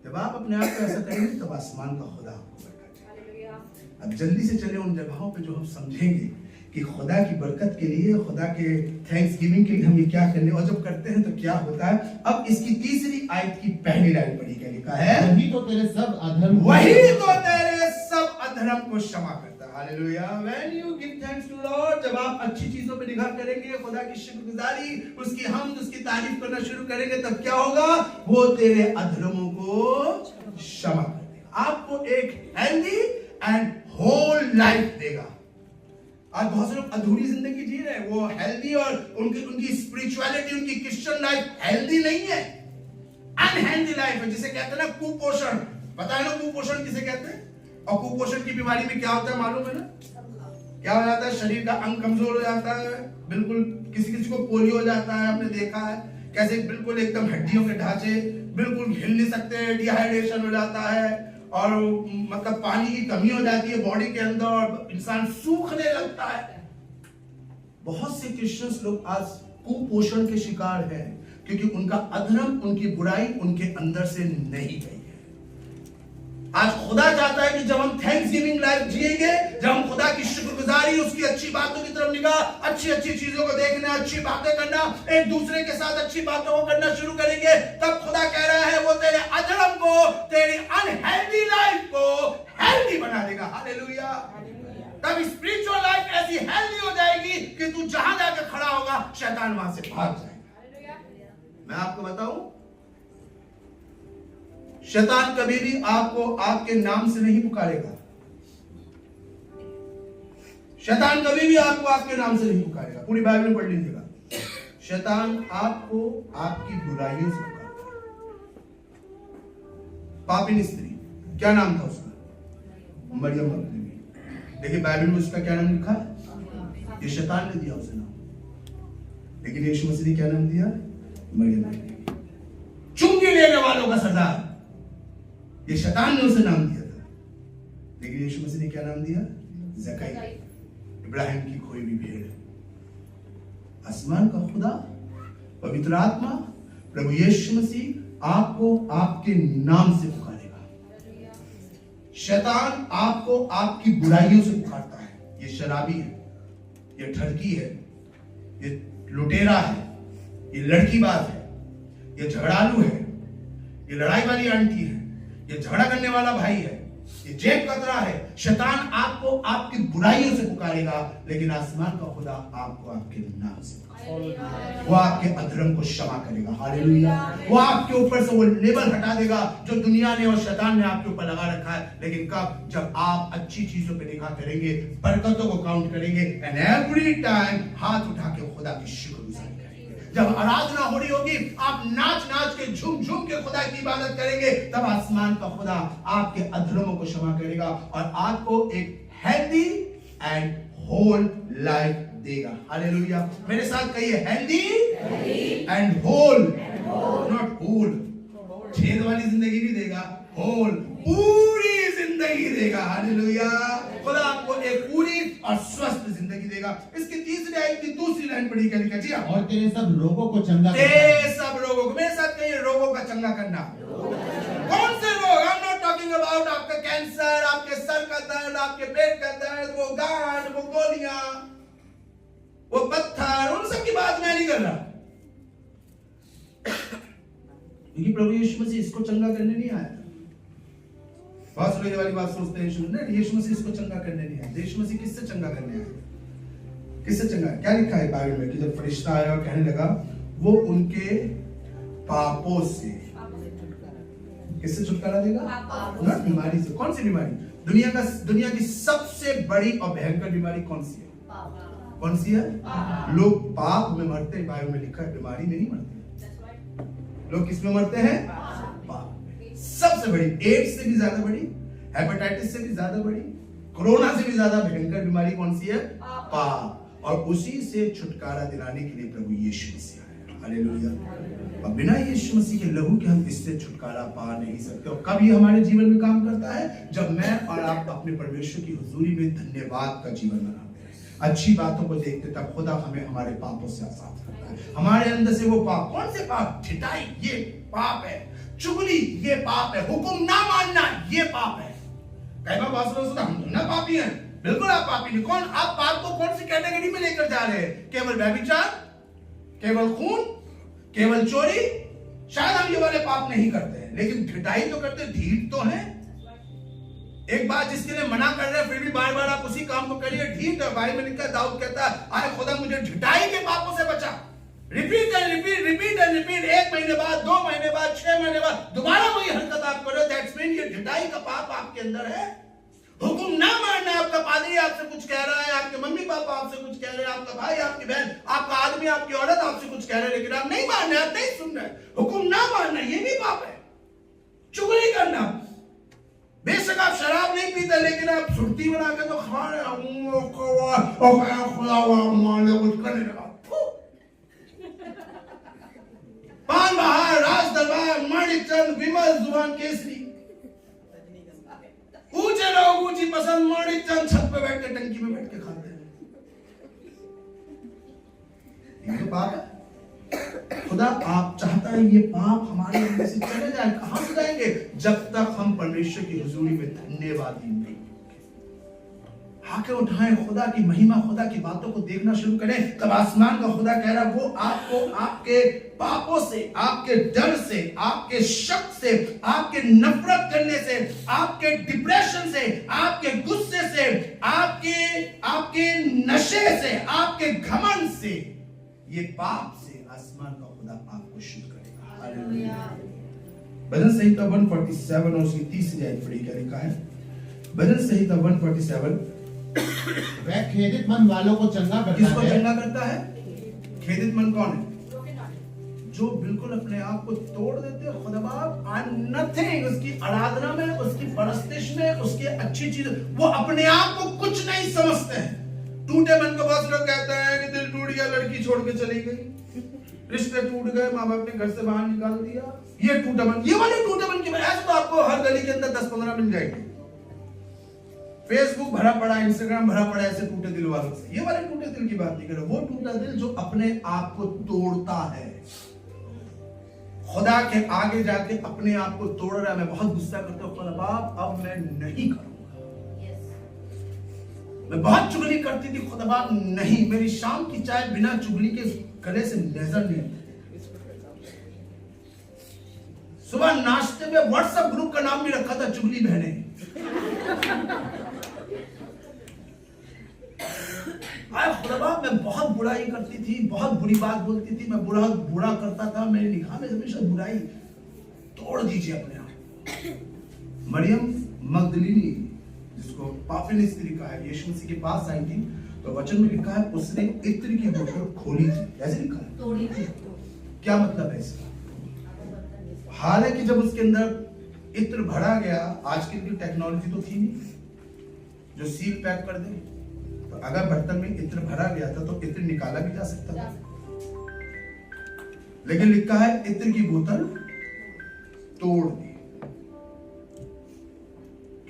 जब आप अपने आप को ऐसा करेंगे तब आसमान का खुदा आपको बरकत देगा। अब जल्दी से चले उन जगहों पे जो हम समझेंगे कि खुदा की बरकत के लिए, खुदा के थैंक्स गिविंग के लिए हम ये क्या करने, और जब करते हैं तो क्या होता है। अब इसकी तीसरी आयत की पहली लाइन पढ़ी, क्या लिखा है? वही तो तेरे सब अधर्म को क्षमा करता है। Hallelujah. When you give thanks to Lord, जब आप अच्छी चीजों पे निगाह करेंगे, खुदा की शुक्रगुजारी, उसकी हमद, उसकी तारीफ करना शुरू करेंगे, तब क्या होगा? वो तेरे अधर्मों को क्षमा कर देगा, आपको एक हेल्दी एंड होल लाइफ देगा। आज बहुत से लोग अधूरी जिंदगी जी रहे हैं, वो हेल्दी और उनकी स्पिरिचुअलिटी, उनकी क्रिश्चियन लाइफ हेल्दी नहीं है, अनहेल्दी लाइफ है, जिसे कहते हैं ना कुपोषण। पता है ना कुपोषण किसे कहते हैं? और कुपोषण की बीमारी में क्या होता है मालूम है ना? क्या हो जाता है? शरीर का अंग कमजोर हो जाता है, बिल्कुल किसी किसी को पोलियो हो जाता है। आपने देखा है कैसे बिल्कुल एकदम हड्डियों के ढांचे बिल्कुल हिल नहीं सकते, डिहाइड्रेशन हो जाता है और मतलब पानी की कमी हो जाती है बॉडी के अंदर और इंसान सूखने लगता है। बहुत से क्रिश्चियंस लोग आज कुपोषण के शिकार हैं क्योंकि उनका अधर्म, उनकी बुराई उनके अंदर से नहीं गई है। आज खुदा चाहता है कि जब हम थैंक्स गिविंग लाइफ जिएंगे, जब हम खुदा की शुक्रगुजारी, उसकी अच्छी बातों की तरफ निगाह, अच्छी अच्छी चीजों को देखना, अच्छी बातें करना, एक दूसरे के साथ अच्छी बातों को करना शुरू करेंगे, तब खुदा कह रहा है वो तेरे अधर्म को, तेरी अनहेल्दी लाइफ को हेल्दी बना देगा। हालेलुया। तब स्पिरिचुअल लाइफ ऐसी हेल्दी हो जाएगी कि तू जहां जाकर खड़ा होगा शैतान वहां से भाग जाएगा। मैं आपको बताऊं, शैतान कभी भी आपको आपके नाम से नहीं पुकारेगा। शैतान कभी भी आपको आपके नाम से नहीं पुकारेगा। पूरी बाइबल में पढ़ लीजिएगा, शैतान आपको आपकी बुराइयों से पुकारता है। पापिन स्त्री, क्या नाम था उसका? मरियम मगदलीनी। देखिए बाइबल में उसका क्या नाम लिखा है? ये शैतान ने दिया उसे नाम, लेकिन यीशु मसीह ने क्या नाम दिया? मरियम मगदलीनी। चुंगी लेने वालों का सरदार, ये शैतान ने उसे नाम दिया था, लेकिन यीशु मसीह ने क्या नाम दिया? ज़कैया, इब्राहिम की खोई हुई भेड़। आसमान का खुदा, पवित्र आत्मा, प्रभु यीशु मसीह आपको आपके नाम से पुकारेगा। शैतान आपको आपकी बुराइयों से पुकारता है। ये शराबी है, ये ठरकी है, ये लुटेरा है, ये लड़कीबाज है, ये झगड़ालू है, ये लड़ाई वाली आंटी है, ये झगड़ा करने वाला भाई है, ये जेब कतरा है। शैतान आपको आपकी बुराइयों से पुकारेगा, लेकिन आसमान का खुदा आपको आपके नाम से पुकारेगा। वो आपके अधर्म को क्षमा करेगा। हालेलुया। वो आपके ऊपर से वो लेबल हटा देगा जो दुनिया ने और शैतान ने आपके ऊपर लगा रखा है। लेकिन कब? जब आप अच्छी चीजों पे निगाह करेंगे, बरकतों को काउंट करेंगे, एंड एवरी टाइम हाथ उठा के खुदा की शुक्रगुजारी। जब आराधना हो रही होगी, आप नाच नाच के, झूम झूम के खुदा की इबादत करेंगे, तब आसमान का खुदा आपके अधर्मों को क्षमा करेगा और आपको एक हेल्दी एंड होल लाइफ देगा। हालेलुया। मेरे साथ कहिए, healthy and whole, not hole. छेद वाली जिंदगी नहीं देगा, होल, पूरी हालेलुया। खुदा आपको एक पूरी और स्वस्थ जिंदगी देगा। इसकी तीसरी आयत की दूसरी लाइन पढ़ी, क्या लिखा जी? और तेरे सब रोगों को चंगा करता है। तेरे सब रोगों को, मेरे साथ कहिए, रोगों का चंगा करना। कौन से रोग? I am not talking about आपका कैंसर, आपके सर का दर्द, आपके पेट का दर्द, वो गांठ, वो गोलियां, वो पत्थर, उन सब की बात मैं नहीं कर रहा। क्योंकि प्रभु यीशु मसीह इसको चंगा करने नहीं आया। बहुत लोग ये वाली बात सोचते हैं, यीशु मसीह इसको चंगा करने नहीं आया। यीशु मसीह किससे चंगा करने आया? किससे चंगा? क्या लिखा है बाइबल में कि जब फरिश्ता आया और कहने लगा वो उनके पापों से, किससे छुटकारा देगा? ना बीमारी से। कौन सी बीमारी? दुनिया की सबसे बड़ी और भयंकर बीमारी कौन सी है? कौन सी है? लोग पाप में मरते हैं। बाइबल में लिखा है बीमारी में नहीं मरते। लोग किस में मरते हैं? पाप में। सबसे बड़ी, एड्स से भी ज्यादा बड़ी, हेपेटाइटिस से भी ज्यादा बड़ी, कोरोना से भी ज्यादा भयंकर बीमारी कौन सी है? पाप। और उसी से छुटकारा दिलाने के लिए प्रभु यीशु मसीह आया। हालेलुया। और बिना यीशु मसीह के लहू के हम इससे छुटकारा पा नहीं सकते। और कब ये हमारे जीवन में काम करता है? जब मैं और आप अपने परमेश्वर की हुजूरी में धन्यवाद का जीवन बनाते हैं, अच्छी बातों को देखते, तब खुदा हमें हमारे पापों से आजाद करता है। हमारे अंदर से वो पाप, कौन से पाप? ठिठाई, ये पाप है। चुगली, ये पाप है। हुक्म ना मानना, ये पाप है। कई बार बात सुना, हम ना पापी हैं। बिल्कुल आप पापी नहीं। कौन? आप पाप को कौन सी कैटेगरी में लेकर जा रहे हैं? केवल व्यभिचार, केवल खून, केवल चोरी? शायद हम ये वाले पाप नहीं करते हैं, लेकिन ढिठाई तो करते, ढीठ तो है। एक बात जिसके लिए मना कर रहे हैं फिर भी बार बार आप उसी काम को करिए, ढीठ है। भाई में लिखा, दाऊद कहता है, आए खुदा मुझे ढिठाई के पापों से बचा। Repeat and repeat, repeat and repeat. 1 महीने बाद, 2 महीने बाद, 6 महीने बाद दोबारा वही हरकत आप कर रहे हो। दैट्स मीन ये ढिठाई का पाप आपके अंदर है। हुक्म ना मानना, आपका पादरी आपसे कुछ कह रहा है, आपके मम्मी पापा आपसे कुछ कह रहे हैं, आपका भाई, आपकी बहन, आपका आदमी, आपकी औरत आपसे कुछ कह रहे हैं, लेकिन आप नहीं मान रहे, आप नहीं सुन रहे। हुक्म ना मानना, ये भी पाप है। चुगली करना, बेशक आप शराब नहीं पीते, लेकिन आप सुर्ती बना के तो खा रहे हो, पान बहार, राज दरबार, माणिक चंद, विमल, जुबान केसरी, ऊंचे लोग ऊंची पसंद, माणिक चंद छत पे बैठ के, टंकी में बैठ के खाते हैं। ये तो पाप है। खुदा आप चाहता है ये पाप हमारे अंदर से चले जाए। कहां से जाएंगे? जब तक हम परमेश्वर की हुजूरी में धन्यवादी नहीं। हाथ उठाएं, खुदा की महिमा, खुदा की बातों को देखना शुरू करें, तब आसमान का खुदा कह रहा वो आपको आपके पापों से, आपके डर से, आपके शक से, आपके नफरत करने से, आपके डिप्रेशन से, आपके गुस्से से, आपके नशे से, आपके घमंड से, ये पाप से आसमान का खुदा आपको शुद्ध करेगा। हालेलुया। भजन संहिता 147 और उसकी तीसरी आयत पढ़ी, क्या लिखा है? भजन संहिता 147, वह खेदित मन वालों को चंगा करता है। किसको चंगा करता है? खेदित मन कौन है? जो बिल्कुल अपने आप को तोड़ देते हैं। खुदा बाप आई एम नथिंग, उसकी आराधना में, उसकी परस्तिश में, उसकी अच्छी चीज, वो अपने आप को कुछ नहीं समझते हैं। टूटे मन को बहुत लोग कहते हैं कि दिल टूट गया, लड़की छोड़ के चली गई, रिश्ते टूट गए, माँ बाप ने घर से बाहर निकाल दिया, ये टूटा मन। ये वाले टूटे मन की वजह से तो आपको हर गली के अंदर 10-15 मिल जाएंगे। फेसबुक भरा पड़ा, इंस्टाग्राम भरा पड़ा ऐसे टूटे दिल वालों से। ये वाले टूटे दिल की बात नहीं कर रहा, वो टूटा दिल जो अपने आप को तोड़ता है, खुदा के आगे जाके अपने आप को तोड़ रहा है। मैं बहुत गुस्सा करता हूं, खुदा बाप अब मैं नहीं करूंगा। मैं बहुत चुगली करती थी, खुदा बाप नहीं, मेरी शाम की चाय बिना चुगली के गले से नजर नहीं आती। सुबह नाश्ते में व्हाट्सएप ग्रुप का नाम भी रखा था चुगली बहने। खुदा बाप मैं बहुत बुराई करती थी, बहुत बुरी बात बोलती थी, मैं बुरा करता था, मेरी निगाह में हमेशा बुराई। तोड़ दीजिए अपने आप। मरियम मगदलीनी, जिसको पापिन स्त्री कहा है, यीशु मसीह के पास आई थी, तो वचन में लिखा है उसने इत्र की बोतल खोली थी। ऐसे लिखा है, तोड़ी थी। क्या मतलब है इसका? हालांकि जब उसके अंदर इत्र भरा गया, आज की टेक्नोलॉजी तो थी नहीं जो सील पैक कर दे, तो अगर बर्तन में इत्र भरा गया था तो इत्र निकाला भी जा सकता था, लेकिन लिखा है इत्र की बोतल तोड़ दी।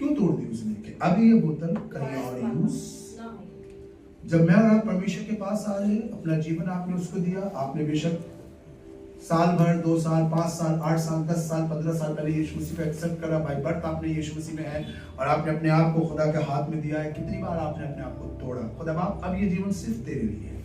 क्यों तोड़ दी उसने? कि अभी ये बोतल कहीं और यूज। जब मैं और आप परमेश्वर के पास आ रहे हैं, अपना जीवन आपने उसको दिया, आपने बेशक साल भर, 2 साल, 5 साल, 8 साल, 10 साल, 15 साल पहले यीशु मसीह को एक्सेप्ट करा, बाय बर्थ आपने यीशु मसीह में है और आपने अपने आप को खुदा के हाथ में दिया है। कितनी बार आपने अपने आप को तोड़ा? खुदा बाप, अब ये जीवन सिर्फ तेरे लिए है।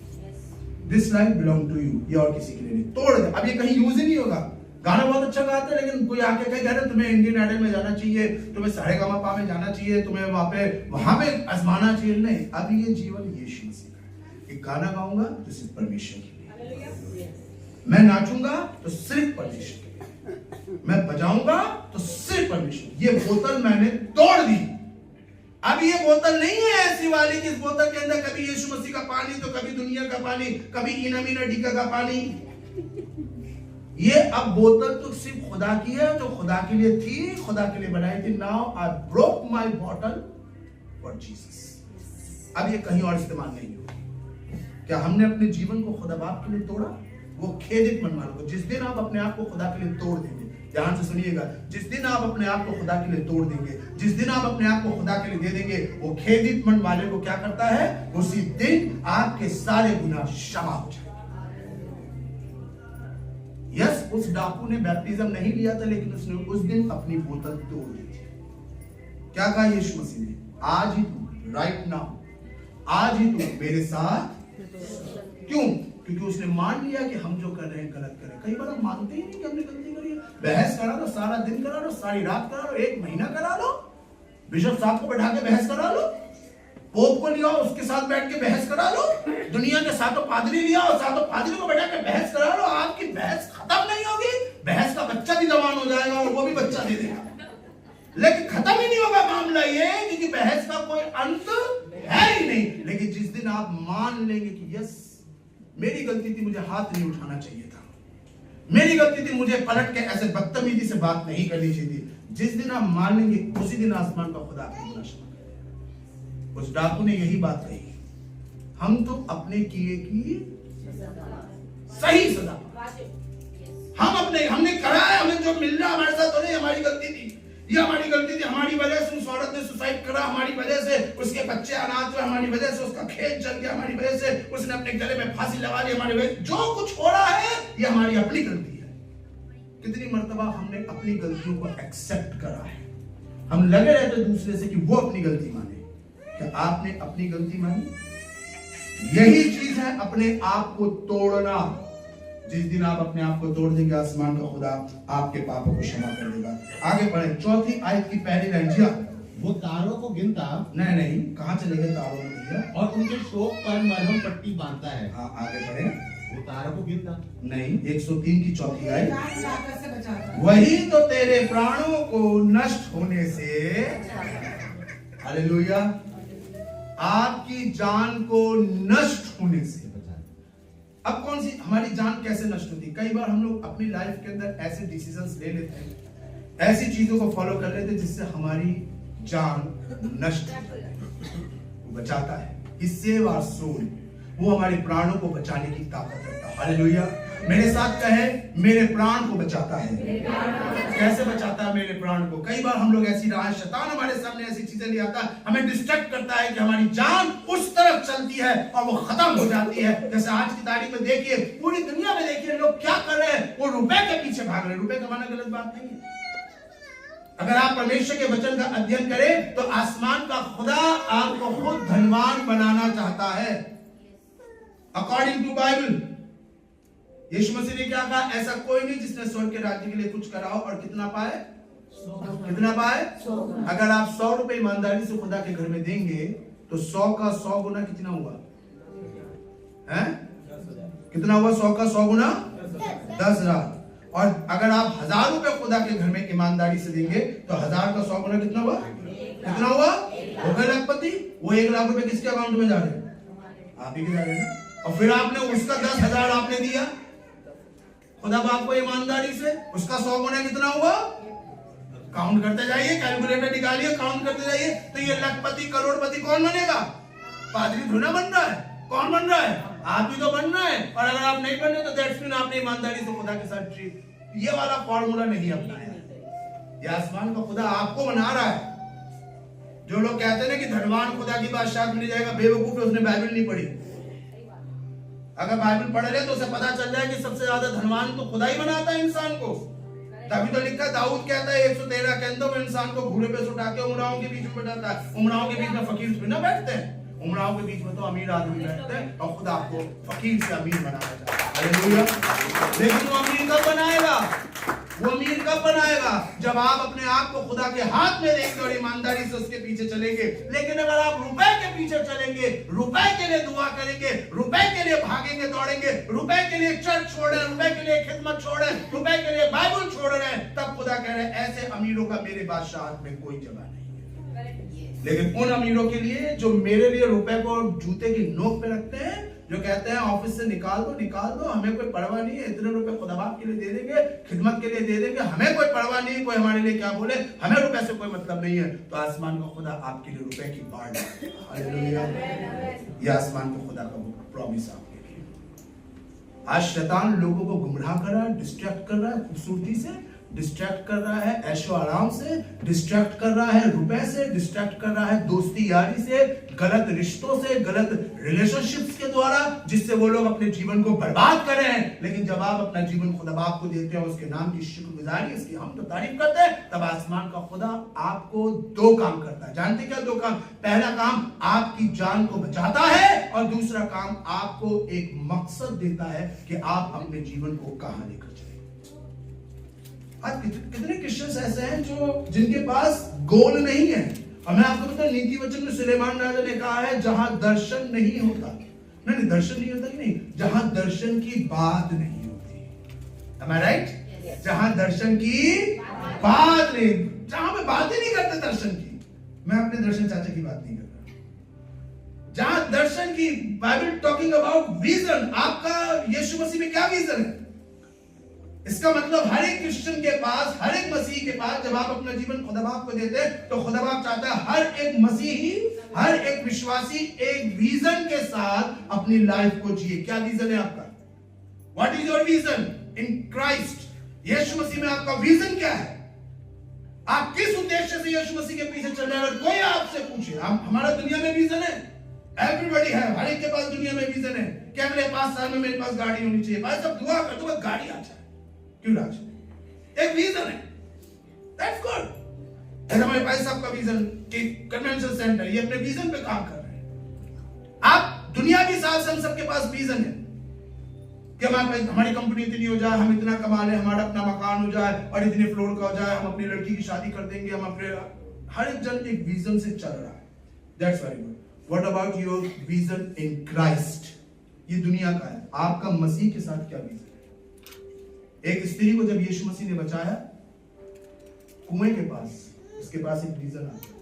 This life belong to you, ये और किसी के लिए नहीं। तोड़ दे, अब ये कहीं यूज ही नहीं होगा। गाना बहुत अच्छा गाते हैं, लेकिन कोई आके कहे अरे तुम्हें इंडियन आइडल में जाना चाहिए, तुम्हें सारेगामापा में जाना चाहिए, तुम्हें वहां पे आजमाना चाहिए। नहीं, अब ये जीवन यीशु मसीह का है। एक गाना गाऊंगा तो सिर्फ परमेश्वर के लिए, मैं नाचूंगा तो सिर्फ परमेश्वर के लिए, मैं बजाऊंगा तो सिर्फ परमेश्वर। ये बोतल मैंने तोड़ दी। अब ये बोतल नहीं है ऐसी वाली जिस बोतल के अंदर कभी यीशु मसीह का पानी तो कभी दुनिया का पानी, कभी इना मीना डीका का पानी। ये अब बोतल तो सिर्फ खुदा की है, जो खुदा के लिए थी, खुदा के लिए बनाई थी। Now I broke my bottle for Jesus. अब ये कहीं और इस्तेमाल नहीं होगी। क्या हमने अपने जीवन को खुदा बाप के लिए तोड़ा? वो खेदित मन वालों को, जिस दिन आप अपने आप को खुदा के लिए तोड़ देंगे, ध्यान से सुनिएगा, जिस दिन आप अपने आप को खुदा के लिए तोड़ देंगे, जिस दिन आप अपने आप को खुदा के लिए दे देंगे, वो खेदित मन वाले को क्या करता है? उसी दिन आपके सारे गुनाह क्षमा हो जाएंगे। यस, उस डाकू ने बैप्टिज्म नहीं लिया था, लेकिन उसने उस दिन अपनी बोतल तोड़ दी थी। क्या कहा यीशु मसीह ने? आज ही तू, राइट नाउ, आज ही तू मेरे साथ। क्यों? क्योंकि उसने मान लिया कि हम जो कर रहे हैं गलत कर रहे हैं। कई बार हम मानते ही नहीं कि हमने गलती करी है। बहस करा लो, सारा दिन करा लो, सारी रात करा लो, 1 महीना करा लो, बिशप साहब को बैठा के बहस करा लो, पोप को लिया उसके साथ बैठ के बहस करा लो, दुनिया के सातों पादरी लिया और सातों पादरी को बैठा के बहस करा लो। आपकी बहस खत्म नहीं होगी। बहस का बच्चा भी जवान हो जाएगा और वो भी बच्चा दे देगा, लेकिन खत्म ही नहीं होगा मामला ये, क्योंकि बहस का कोई अंत है ही नहीं। लेकिन जिस दिन आप मान लेंगे कि यस मेरी गलती थी, मुझे हाथ नहीं उठाना चाहिए था, मेरी गलती थी, मुझे पलट के ऐसे बदतमीजी से बात नहीं करनी चाहिए थी, जिस दिन आप मान लेंगे उसी दिन आसमान का खुदा आपको गुनाह क्षमा करेगा। उस डाकू ने यही बात कही, हम तो अपने किए की सही सजा, हमने करा है, हमें जो मिल रहा हमारे साथ हो रही, हमारी गलती थी, ये हमारी गलती थी, हमारी वजह से उस औरत ने सुसाइड करा, हमारी वजह से उसके बच्चे अनाथ हुए, हमारी वजह से उसका खेत जल गया, हमारी वजह से उसने अपने गले में फांसी लगा ली, हमारी वजह जो कुछ हो रहा है ये हमारी अपनी गलती है। कितनी मर्तबा हमने अपनी गलतियों को एक्सेप्ट करा है। हम लगे रहते दूसरे से कि वो अपनी गलती माने। क्या आपने अपनी गलती मानी? यही चीज है अपने आप को तोड़ना। जिस दिन आप अपने आप को तोड़ देंगे, आसमान का खुदा आपके पापों को क्षमा कर देगा। आगे बढ़े, चौथी आयत की पहली लाइन। जी वो तारों को गिनता, नहीं, कहां चले गए तारों में भैया? और उनके शोक पर मरहम पट्टी बांधता है। हाँ, आगे बढ़े। वो तारों को गिनता नहीं, 103 की चौथी आयत। वही तो तेरे प्राणों को नष्ट होने से, हालेलुया, आपकी जान को नष्ट होने से। अब कौन सी हमारी जान कैसे नष्ट होती? कई बार हम लोग अपनी लाइफ के अंदर ऐसे डिसीजंस ले लेते हैं, ऐसी चीजों को फॉलो कर लेते हैं जिससे हमारी जान नष्ट बचाता है। इससे आवर सोल, वो हमारे प्राणों को बचाने की ताकत रखता है। हालेलुया, मेरे साथ कहे, मेरे प्राण को बचाता है। कैसे बचाता है मेरे प्राण को? कई बार हम लोग ऐसी राह, शैतान हमारे सामने ऐसी चीजें ले आता है, हमें डिस्ट्रैक्ट करता है कि हमारी जान उस तरफ चलती है और वो खत्म हो जाती है। जैसे आज की तारीख में देखिए, पूरी दुनिया में देखिए लोग क्या कर रहे हैं, वो रुपए के पीछे भाग रहे हैं। रुपए कमाना गलत बात नहीं है। अगर आप परमेश्वर के वचन का अध्ययन करें तो आसमान का खुदा आपको खुद धनवान बनाना चाहता है। अकॉर्डिंग टू बाइबल, यीशु मसीह ने क्या कहा? ऐसा कोई नहीं जिसने स्वर्ग के राज्य के लिए कुछ करा हो और कितना पाए? कितना पाए? अगर आप 100 रुपए ईमानदारी से खुदा के घर में देंगे तो 100 का 100 गुना कितना हुआ? है कितना हुआ? 100 का 100 गुना 10,000। और अगर आप 1,000 रुपए खुदा के घर में ईमानदारी से देंगे तो 1,000 का 100 गुना कितना हुआ? कितना हुआ? हो गए लखपति। वो 1 लाख रुपए किसके अकाउंट में जा रहे हैं? आप ही के जा रहे हैं। और फिर आपने उसका 10,000 आपने दिया खुदा बाप को ईमानदारी से, उसका 100 गुना कितना हुआ? काउंट करते जाइए, कैलकुलेटर निकालिए, काउंट करते जाइए। तो ये लखपति करोड़पति कौन बनेगा? पादरी थोड़ा बन रहा है। कौन बन रहा है? आप ही तो बन रहा है। और अगर आप नहीं बन रहे तो दैट्स मीन आपने ईमानदारी से खुदा के साथ ट्रीट, ये वाला फॉर्मूला नहीं अपनाया। ये आसमान का खुदा आपको बना रहा है। जो लोग कहते हैं ना कि धनवान खुदा की बादशाहत मिल जाएगा, बेवकूफ है, उसने बाइबल नहीं पढ़ी। अगर बाइबल पढ़ ले तो उसे पता चल जाए कि सबसे ज्यादा धनवान तो खुदा ही बनाता है इंसान को। तभी तो लिखा, दाऊद कहता है 113 के अंदर में इंसान को घोड़े पे सुटा के उमराओं के बीच में बैठाता है। उमराओं के बीच में फकीर थोड़ी ना बैठते हैं, उमराओं के बीच में तो अमीर आदमी बैठते हैं, और खुदा आपको फकीर से अमीर बनाना चाहता है। हालेलुया। लेकिन वो अमीर कब बनाएगा? वो अमीर कब बनाएगा? जब आप अपने आप को खुदा के हाथ में देंगे और ईमानदारी से उसके पीछे चलेंगे। लेकिन अगर आप रुपए के पीछे चलेंगे, रुपए के लिए दुआ करेंगे, रुपए के लिए भागेंगे दौड़ेंगे, रुपए के लिए चर्च छोड़ रहे हैं, रुपए के लिए खिदमत छोड़ रहे हैं, रुपए के लिए बाइबल छोड़ रहे हैं, तब खुदा कह रहे हैं ऐसे अमीरों का मेरे बादशाहत में कोई जगह नहीं है। लेकिन उन अमीरों के लिए जो मेरे लिए रुपए को जूते की नोक पे रखते हैं, जो कहते हैं ऑफिस से निकाल दो, हमें कोई परवाह नहीं है, इतने रुपए खुदा बाप के लिए दे देंगे, खिदमत के लिए दे देंगे, हमें कोई परवाह नहीं, कोई हमारे लिए क्या बोले, हमें रुपए से कोई मतलब नहीं है। तो आसमान का खुदा आपके लिए रुपए की बाढ़ डाले। हालेलुया। ये आसमान का खुदा का प्रॉमिस आपके लिए। आज शैतान लोगों को गुमराह कर रहा है, डिस्ट्रैक्ट कर रहा है, खूबसूरती से डिस्ट्रैक्ट कर रहा है, ऐशो आराम से डिस्ट्रैक्ट कर रहा है, रुपए से डिस्ट्रैक्ट कर रहा है, दोस्ती यारी से, गलत रिश्तों से, गलत रिलेशनशिप्स के द्वारा, जिससे वो लोग अपने जीवन को बर्बाद कर रहे हैं। लेकिन जब आप अपना जीवन खुदा बाप को देते हैं, उसके नाम की शुक्रगुजारी, इसकी हम तो तारीफ करते हैं, तब आसमान का खुदा आपको दो काम करता है। जानते क्या दो काम? पहला काम आपकी जान को बचाता है, और दूसरा काम आपको एक मकसद देता है कि आप अपने जीवन को कहां लेकर चले। आज कितने क्रिश्चियंस ऐसे हैं जो जिनके पास गोल नहीं है। और मैं आपको बताऊं, नीति वचन में सुलेमान राजा ने कहा है, जहां दर्शन नहीं होता, नहीं दर्शन नहीं होता कि नहीं, जहां दर्शन की बात नहीं होती। Am I right? जहां दर्शन की बात नहीं, जहां पे बात ही नहीं करते दर्शन की। मैं अपने दर्शन चाचा की बात नहीं कर रहा। जहां दर्शन की, बाइबल टॉकिंग अबाउट विजन, आपका यीशु मसीह में क्या विजन है? इसका मतलब हर एक क्रिश्चियन के पास, हर एक मसीही के पास, जब आप अपना जीवन खुदा बाप को देते हैं, तो खुदा बाप चाहता है हर एक मसीही, हर एक विश्वासी एक विजन के साथ अपनी लाइफ को जिए। क्या विजन है आपका? What is your vision in Christ? यीशु मसीह में आपका विजन क्या है? आप किस उद्देश्य से यीशु मसीह के पीछे चल रहे हैं? अगर कोई आपसे पूछे, हमारा दुनिया में विजन है, एवरीबॉडी है, हर एक के पास दुनिया में विजन है कि अगले 5 साल में मेरे पास गाड़ी होनी चाहिए। भाई सब दुआ कर दो, गाड़ी आ जाए। क्यों राज? एक विजन है, दैट्स गुड। हमारे भाई साहब का विजन कि कन्वेंशन सेंटर, ये अपने विजन पे काम कर रहे हैं। आप दुनिया के हिसाब से हम सबके पास विजन है कि हमारी कंपनी इतनी हो जाए, हम इतना कमा लें, हमारा अपना मकान हो जाए और इतने फ्लोर का हो जाए, हम अपनी लड़की की शादी कर देंगे, हम अपने, हर एक जन एक विजन से चल रहा है। That's very good. What about your vision in Christ? ये दुनिया का है, आपका मसीह के साथ क्या विजन है? एक स्त्री को जब यीशु मसीह ने बचाया कुएं के पास, उसके पास एक विजन आ गया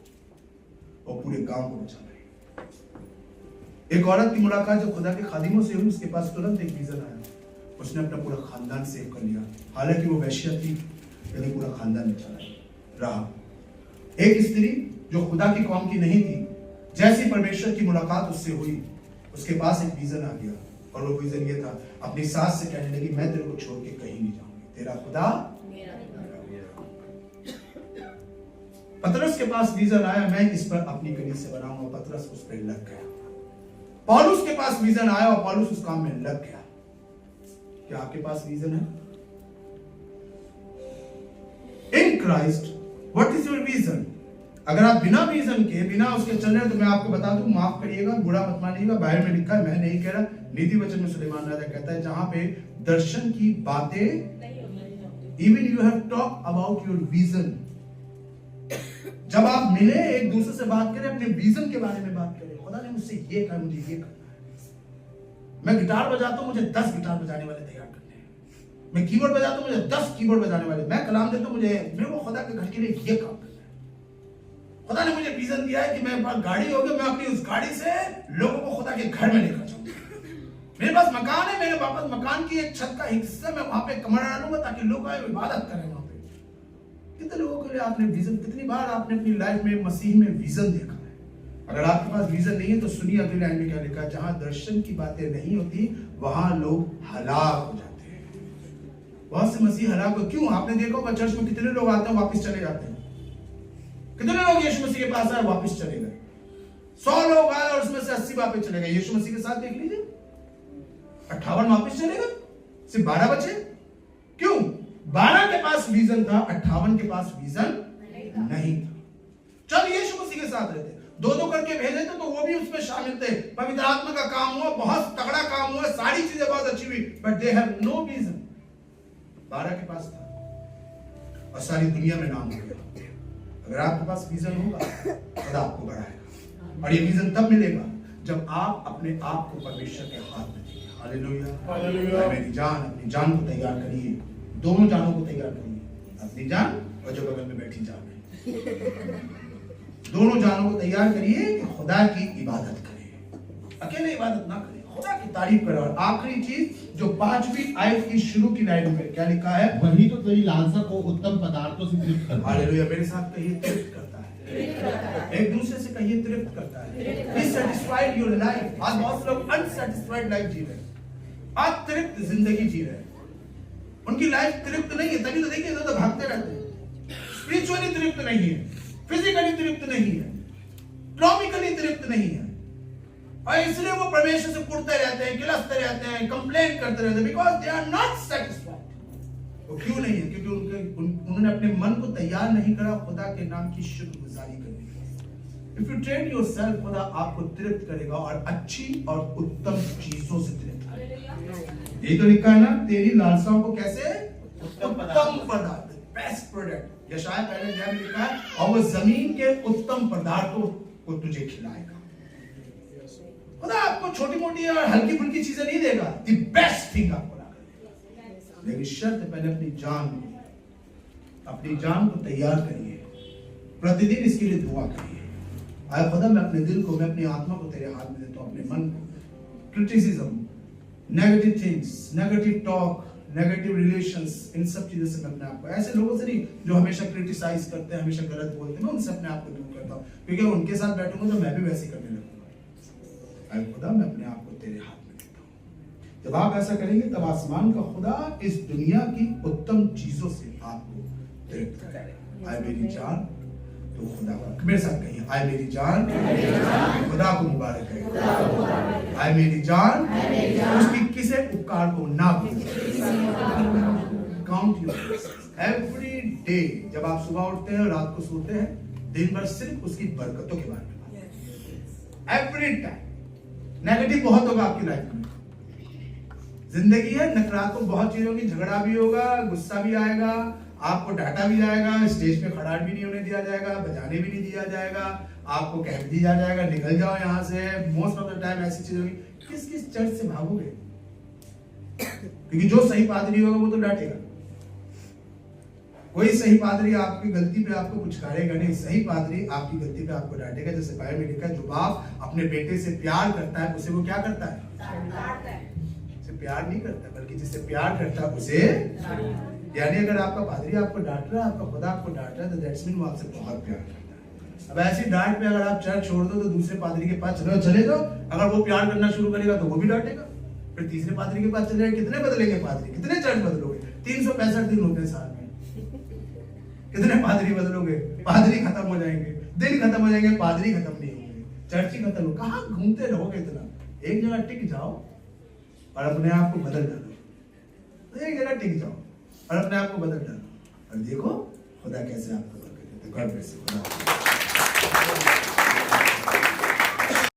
और पूरे गांव को बचा रही। एक औरत की मुलाकात जब खुदा के खादिमों से हुई, उसके पास तुरंत एक विजन आया, उसने अपना पूरा खानदान सेव कर लिया। हालांकि वो वैश्या थी, लेकिन पूरा खानदान बचा रहा। एक स्त्री जो खुदा की कौम की नहीं थी, जैसी परमेश्वर की मुलाकात उससे हुई, उसके पास एक विजन आ गया, और वो विजन ये था, अपनी सास से कहने लगी, मैं तेरे को छोड़ के कहीं नहीं जाऊंगी, तेरा खुदा मेरा। पतरस के पास विजन आया, मैं इस पर अपनी कलीसिया बनाऊंगा, पतरस उस पर लग गया। पौलुस के पास विजन आया और पौलुस उस काम में लग गया। क्या आपके पास विजन है? In Christ what is your vision? अगर आप बिना विजन के, बिना उसके चल रहे हैं, तो मैं आपको बता दूं, माफ करिएगा, बुरा मत मानिएगा, बाइबल में लिखा है, मैं नहीं कह रहा, नीति वचन में सुलेमान राजा कहता है, जहां पे दर्शन की बातें, even you have talk about your vision. जब आप मिले, एक दूसरे से बात करें, अपने विजन के बारे में बात करें, खुदा ने मुझसे ये कहा, मुझे ये करना है। मैं गिटार बजाता हूं, मुझे 10 गिटार बजाने वाले तैयार करने हैं। मैं कीबोर्ड बजाता हूं, मुझे 10 कीबोर्ड बजाने वाले। मैं कलाम देता हूं, मेरे को खुदा के घर के लिए ये काम। खुदा ने मुझे विजन दिया है कि मेरे पास गाड़ी होगी, मैं अपनी उस गाड़ी से लोगों को खुदा के घर में लेकर जाऊंगा। मेरे पास मकान है, मेरे पास मकान की एक छत का हिस्सा, मैं वहां पे कमरा डालूंगा ताकि लोग आए इबादत करें वहां पे। कितने लोगों के लिए आपने विजन, कितनी बार आपने अपनी लाइफ में मसीह में विजन देखा है? अगर आपके पास विजन नहीं है तो सुनिए अगले लाइन में क्या लिखा है, जहां दर्शन की बातें नहीं होती वहां लोग हलाक हो जाते हैं। बहुत से मसीह हलाक हो, क्यों? आपने देखा होगा चर्च में कितने लोग आते हैं वापस चले जाते हैं। कितने लोग यीशु मसीह के पास आए वापस चले गए? 100 लोग आए और उसमें से 80 वापस चले गए। यीशु मसीह के साथ देख लीजिए, 58 वापस चले गए, सिर्फ 12 बचे। क्यों? 12 के पास विजन था, 58 के पास विजन नहीं था। चल यीशु मसीह के साथ रहते, दो करके भेजे थे तो वो भी उसमें शामिल थे। पवित्र आत्मा का काम हुआ, बहुत तगड़ा काम हुआ, सारी चीजें बहुत अच्छी हुई, but they have no vision. 12 के पास था और सारी दुनिया में नाम हो गया। अगर आपके पास विजन होगा, खुदा आपको बढ़ाएगा, और ये विजन तब मिलेगा जब आप अपने आप को परमेश्वर के हाथ में देंगे। हालेलुया। मेरी जान, अपनी जान को तैयार करिए, दोनों जानों को तैयार करिए, अपनी जान और जो बगल में बैठी जान है, दोनों जानों को तैयार करिए कि खुदा की इबादत करें, अकेले इबादत ना करें, खुदा की तारीफ करें। और आखिरी चीज जो 5वीं आयत की शुरू की लाइन में क्या लिखा है? वही तो तेरी लालसा को उत्तम पदार्थों से तृप्त करता है। हालेलुया। मेरे साथ कहिए, तृप्त करता है। एक दूसरे से कहिए, तृप्त करता है। B satisfied your life. आज बहुत लोग अनसैटिस्फाइड लाइफ जी रहे हैं, अतृप्त जिंदगी जी रहे हैं, उनकी लाइफ तृप्त नहीं है, तभी तो देखिए तो भागते रहते हैं। स्पिरिचुअली तृप्त नहीं है, फिजिकली तृप्त नहीं है, इकोनॉमिकली तृप्त नहीं है, और इसलिए वो परमेश्वर से कुड़ते रहते हैं, गिलसते रहते हैं, कंप्लेन करते रहते हैं, because they are not satisfied. वो क्यों नहीं है? क्योंकि उन्होंने अपने मन को तैयार नहीं करा खुदा के नाम की शुक्रगुजारी करने की। इफ यू ट्रेन योरसेल्फ, खुदा आपको तृप्त करेगा और अच्छी और उत्तम चीजों से तृप्त करेगा। यही तो लिखा है ना, तेरी लालसाओं को कैसे? उत्तम पदार्थ, बेस्ट प्रोडक्ट। यशायाह पहले अध्याय में लिखा है, और वो जमीन के उत्तम पदार्थों को तुझे खिलाएगा। खुदा आपको छोटी मोटी और हल्की फुल्की चीजें नहीं देगा, द बेस्ट थिंग आपको ला देगा। लेकिन शर्त पहले अपनी जान को तैयार करिए, प्रतिदिन इसके लिए दुआ करिए। आए खुदा, मैं अपने दिल को, मैं अपनी आत्मा को तेरे हाथ में देता हूं, अपने मन को। Criticism, negative things, negative talk, negative relations, इन सब चीजों से मैं अपने आप को, ऐसे लोगों से नहीं जो हमेशा क्रिटिसाइज करते हैं, हमेशा गलत बोलते हैं, मैं उनसे अपने आप को दूर करता हूं, क्योंकि उनके साथ बैठूंगा तो मैं भी वैसे करने लगूंगा। ऐ खुदा, मैं अपने आप को तेरे हाथ में देता हूं। जब आप ऐसा करेंगे तब आसमान का खुदा इस दुनिया की उत्तम चीजों से आपको तृप्त करेगा। आए मेरी जान, तो खुदा का, मेरे साथ कहिए, आए मेरी जान, खुदा को मुबारक है। आए मेरी जान, उसकी किसी उपकार को ना काउंट योर एवरी डे। जब आप सुबह उठते हैं, रात को सोते हैं, दिन भर सिर्फ उसकी बरकतों के बारे में। एवरी टाइम नेगेटिव बहुत होगा आपकी लाइफ में, जिंदगी है, नकारात्मक बहुत चीजों की, झगड़ा भी होगा, गुस्सा भी आएगा, आपको डांटा भी जाएगा, स्टेज पे खड़ा भी नहीं होने दिया जाएगा, बजाने भी नहीं दिया जाएगा, आपको कह भी दिया जाएगा निकल जाओ यहाँ से। मोस्ट ऑफ द टाइम ऐसी चीजें होगी। किस चर्च से भागोगे? क्योंकि जो सही पादरी होगा वो तो डांटेगा। कोई सही पादरी आपकी गलती पे आपको कुछ करेगा नहीं, सही पादरी आपकी गलती पे आपको डांटेगा। जैसे बाइबल में लिखा है, जो बाप अपने बेटे से प्यार करता है उसे वो क्या करता है? उसे प्यार नहीं करता, बल्कि जिससे प्यार करता है उसे, यानी अगर आपका पादरी आपको डांट रहा है, आपका खुदा आपको डांट रहा है, तो दैट्स मीन वो आपसे बहुत प्यार करता है। अब ऐसी डांट पे अगर आप चर्च छोड़ दो तो दूसरे पादरी के पास चले जाओ, अगर वो प्यार करना शुरू करेगा तो वो भी डांटेगा, फिर तीसरे पादरी के पास चले जाए। कितने बदलेंगे पादरी? कितने चर्च बदलोगे? 365 दिन होते हैं साल में, कितने पादरी बदलोगे? पादरी खत्म हो जाएंगे, दिन खत्म हो जाएंगे, पादरी खत्म नहीं होंगे, चर्च ही खत्म हो। कहाँ घूमते रहोगे इतना? एक जगह टिक जाओ और अपने आप को बदल डालो। एक जगह टिक जाओ और अपने आप को बदल डालो, और देखो खुदा कैसे आपको बरकत देता है। God bless you.